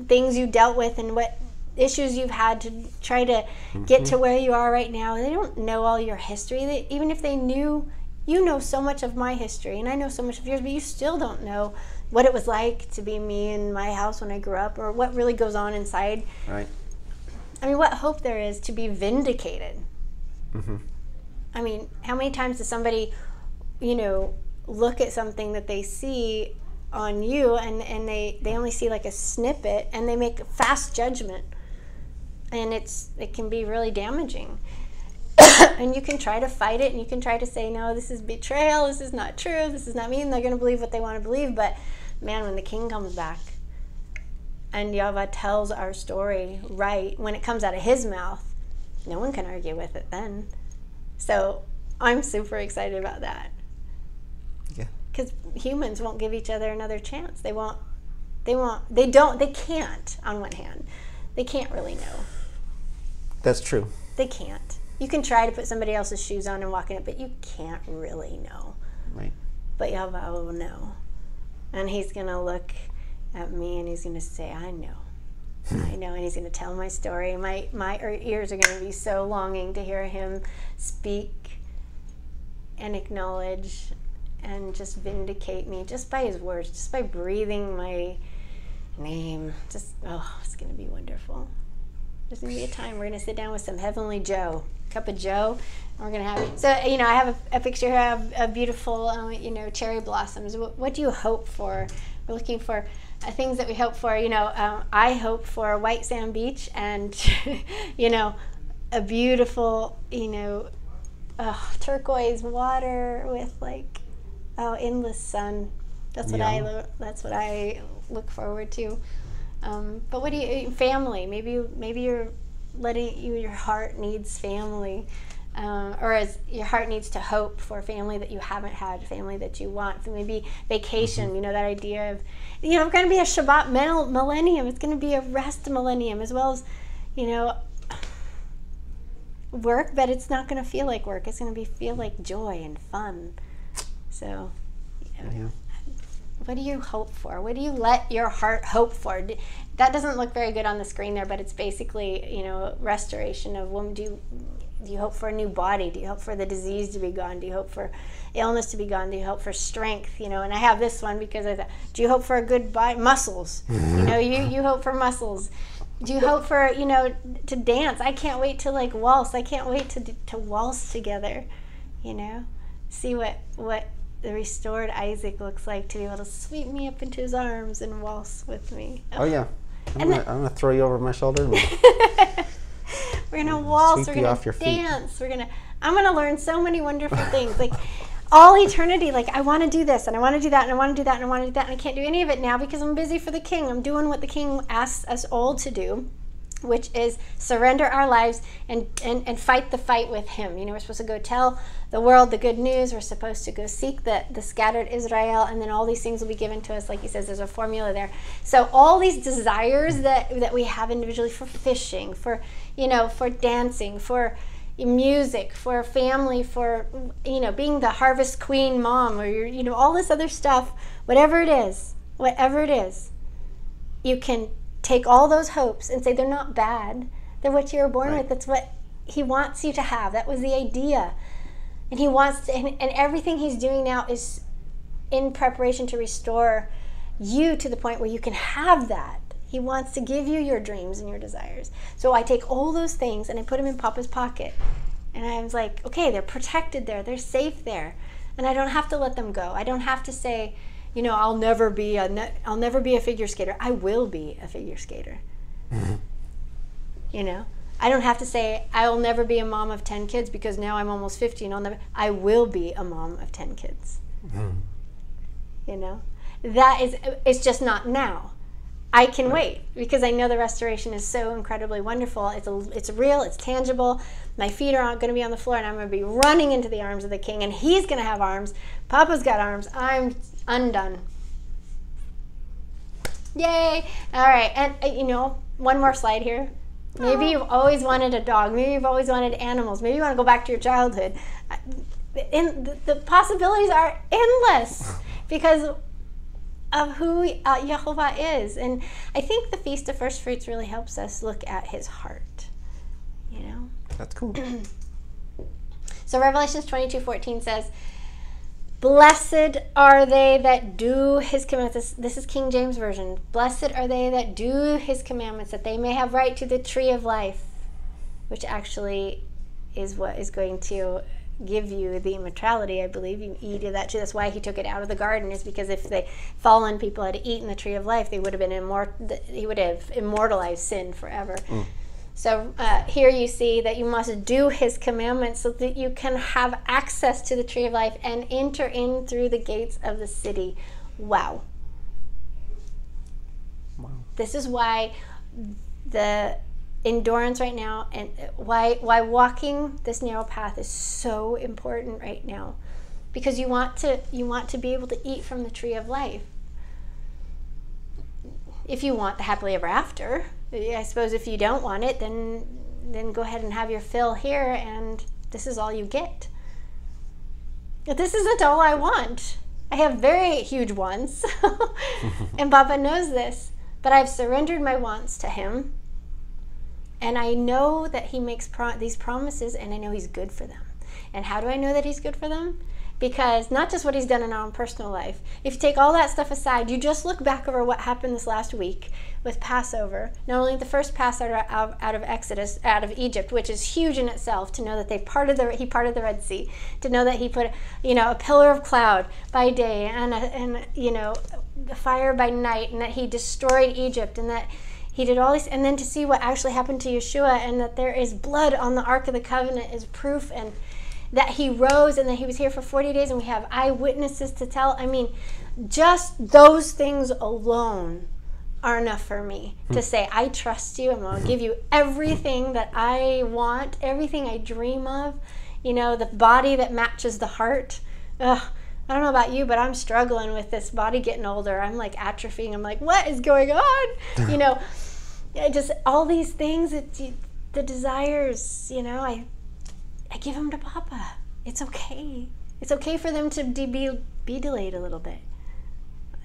things you dealt with and what issues you've had to try to get to where you are right now. They don't know all your history. Even if they knew, you know so much of my history, and I know so much of yours, but you still don't know what it was like to be me in my house when I grew up, or what really goes on inside. Right. I mean, what hope there is to be vindicated. Mm-hmm. I mean, how many times does somebody, look at something that they see on you, and they only see like a snippet, and they make a fast judgment, and it can be really damaging. And you can try to fight it, and you can try to say, no, this is betrayal, this is not true, this is not me, and they're going to believe what they want to believe. But man, when the king comes back and Yahweh tells our story right, when it comes out of his mouth, no one can argue with it then. So I'm super excited about that. Yeah. Because humans won't give each other another chance. They can't, on one hand. They can't really know. That's true. They can't. You can try to put somebody else's shoes on and walk in it, but you can't really know. Right. But Yahweh will know. And he's going to look at me and he's going to say, I know. I know. And he's going to tell my story. My ears are going to be so longing to hear him speak and acknowledge and just vindicate me just by his words, just by breathing my name. It's going to be wonderful. There's going to be a time we're going to sit down with some heavenly Joe, cup of Joe, and we're going to have it. So, I have a picture here of beautiful, cherry blossoms. What do you hope for? We're looking for things that we hope for. I hope for a white sand beach and, a beautiful, turquoise water with endless sun. That's what I look forward to. But what do you, family? Maybe you're letting your heart needs family, or as your heart needs to hope for family that you haven't had, family that you want. So maybe vacation. That idea of, we're going to be a Shabbat millennium. It's going to be a rest millennium, as well as, work. But it's not going to feel like work. It's going to feel like joy and fun. So, Yeah. What do you hope for? What do you let your heart hope for? That doesn't look very good on the screen there, but it's basically, restoration of woman. Do you hope for a new body? Do you hope for the disease to be gone? Do you hope for illness to be gone? Do you hope for strength? And I have this one because I thought, do you hope for a good body? Muscles. You hope for muscles. Do you hope for, to dance? I can't wait to waltz. I can't wait to waltz together, see what the restored Isaac looks like, to be able to sweep me up into his arms and waltz with me. Oh yeah, I'm gonna throw you over my shoulder. And we're gonna waltz. Sweep We're you gonna off your feet. dance. I'm gonna learn so many wonderful things. all eternity, like, I want to do this, and I want to do that, and I want to do that, and I want to do that, and I can't do any of it now because I'm busy for the King. I'm doing what the King asks us all to do, which is surrender our lives and fight the fight with him. You know, we're supposed to go tell the world the good news. We're supposed to go seek the scattered Israel, and then all these things will be given to us. Like he says, there's a formula there. So all these desires that we have individually, for fishing, for, you know, for dancing, for music, for family, for, you know, being the harvest queen mom, or, you know, all this other stuff, whatever it is, you can take all those hopes and say they're not bad. They're what you were born with. That's what he wants you to have. That was the idea. And he wants to, and everything he's doing now is in preparation to restore you to the point where you can have that. He wants to give you your dreams and your desires. So I take all those things and I put them in Papa's pocket. And I was like, okay, they're protected there. They're safe there. And I don't have to let them go. I don't have to say, you know, I'll never be a figure skater. I will be a figure skater. You know, I don't have to say I will never be a mom of 10 kids because now I'm almost 50 and I will be a mom of 10 kids. You know, it's just not now. I can wait because I know the restoration is so incredibly wonderful. It's real, it's tangible. My feet are going to be on the floor and I'm going to be running into the arms of the King, and he's going to have arms. Papa's got arms. I'm undone. Yay. All right. And, you know, one more slide here. Maybe you've always wanted a dog. Maybe you've always wanted animals. Maybe you want to go back to your childhood. The possibilities are endless because of who Yehovah is. And I think the Feast of First Fruits really helps us look at his heart, you know? That's cool. So Revelations 22:14 says, blessed are they that do his commandments. This is King James Version. Blessed are they that do his commandments, that they may have right to the tree of life, which actually is what is going to give you the immortality, I believe. You eat of that tree. That's why he took it out of the garden, is because if the fallen people had eaten the tree of life, they would have been he would have immortalized sin forever. So here you see that you must do his commandments so that you can have access to the tree of life and enter in through the gates of the city. Wow. This is why the endurance right now, and why walking this narrow path is so important right now, because you want to be able to eat from the tree of life. If you want the happily ever after, I suppose if you don't want it, then go ahead and have your fill here, and this is all you get. But this isn't all I want. I have very huge wants, and Papa knows this, but I've surrendered my wants to him, and I know that he makes these promises, and I know he's good for them. And how do I know that he's good for them? Because not just what he's done in our own personal life. If you take all that stuff aside, you just look back over what happened this last week with Passover. Not only the first Passover out of Exodus, out of Egypt, which is huge in itself, to know that he parted the Red Sea, to know that he put a pillar of cloud by day and the fire by night, and that he destroyed Egypt, and that he did all these, and then to see what actually happened to Yeshua, and that there is blood on the Ark of the Covenant is proof, and that he rose, and that he was here for 40 days, and we have eyewitnesses to tell. I mean, just those things alone are enough for me to say, I trust you. I'm going to give you everything that I want, everything I dream of. The body that matches the heart. Ugh, I don't know about you, but I'm struggling with this body getting older. I'm like atrophying. I'm like, what is going on? Just all these things, the desires, I give them to Papa. It's okay. It's okay for them to be delayed a little bit.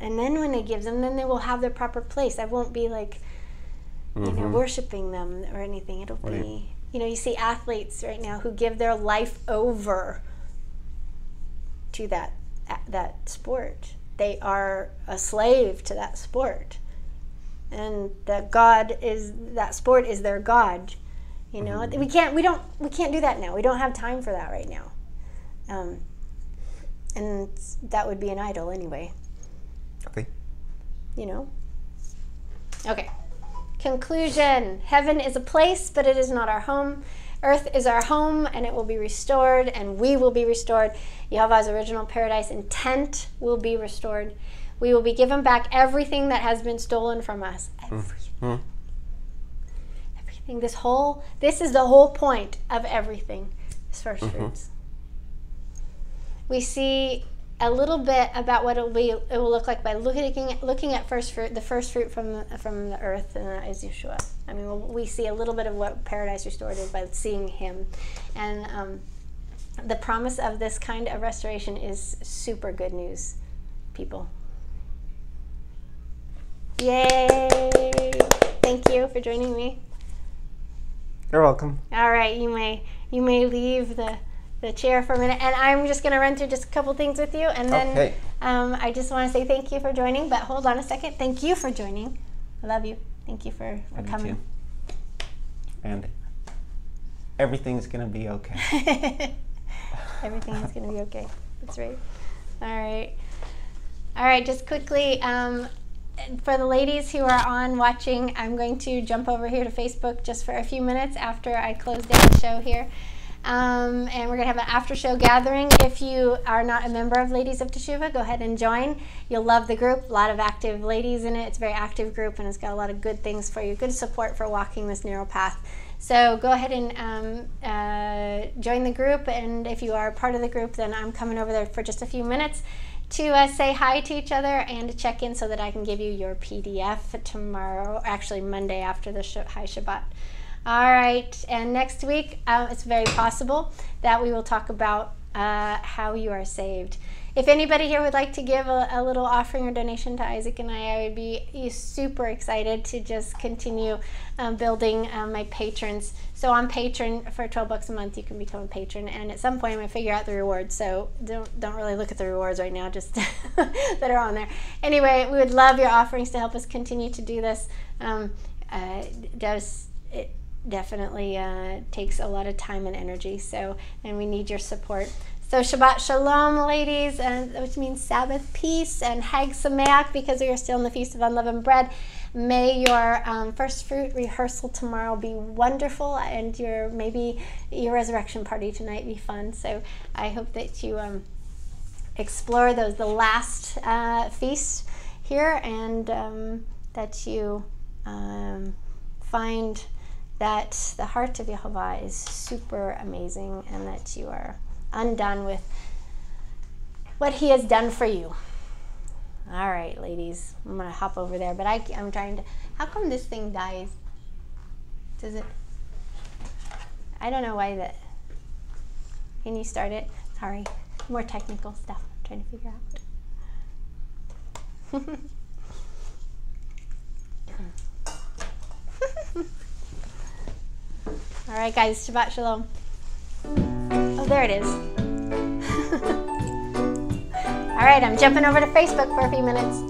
And then when he gives them, then they will have their proper place. I won't be like, worshiping them or anything. It'll be, you see athletes right now who give their life over to that sport. They are a slave to that sport. And that sport is their God. We can't do that now. We don't have time for that right now. And that would be an idol anyway. Okay. Okay. Conclusion. Heaven is a place, but it is not our home. Earth is our home, and it will be restored, and we will be restored. Yehovah's original paradise intent will be restored. We will be given back everything that has been stolen from us. Everything. Everything. This is the whole point of everything. Is first fruits. We see a little bit about what it will look like by looking at first fruit, the first fruit from the earth, and is Yeshua. I mean, we see a little bit of what paradise restored is by seeing him, and the promise of this kind of restoration is super good news, people. Yay! Thank you for joining me. You're welcome. All right, you may leave the chair for a minute, and I'm just going to run through just a couple things with you, and then I just want to say thank you for joining, but hold on a second. Thank you for joining. I love you. Thank you for coming. Too. And everything's going to be okay. Everything is going to be okay. That's right. All right, just quickly, for the ladies who are on watching, I'm going to jump over here to Facebook just for a few minutes after I close down the show here. And we're going to have an after show gathering. If you are not a member of Ladies of Teshuvah, go ahead and join. You'll love the group. A lot of active ladies in it. It's a very active group, and it's got a lot of good things for you, good support for walking this narrow path. So go ahead and join the group, and if you are part of the group, then I'm coming over there for just a few minutes to say hi to each other and to check in so that I can give you your PDF tomorrow, actually Monday after the High Shabbat. All right, and next week, it's very possible that we will talk about how you are saved. If anybody here would like to give a little offering or donation to Isaac and I would be super excited to just continue building my patrons. So on Patreon, for $12 a month, you can become a patron, and at some point I'm going to figure out the rewards, so don't really look at the rewards right now, just that are on there. Anyway, we would love your offerings to help us continue to do this. It definitely takes a lot of time and energy, and we need your support. So Shabbat Shalom, ladies, which means Sabbath peace, and Hag Sameach, because we are still in the Feast of Unleavened Bread. May your first fruit rehearsal tomorrow be wonderful, and maybe your resurrection party tonight be fun. So I hope that you explore the last feast here, and that you find that the heart of Yehovah is super amazing, and that you are undone with what he has done for you. All right, ladies, I'm gonna hop over there, but I'm trying to, how come this thing dies? Does it, I don't know why that, can you start it? Sorry, more technical stuff I'm trying to figure out. All right, guys, Shabbat Shalom. Oh, there it is. All right, I'm jumping over to Facebook for a few minutes.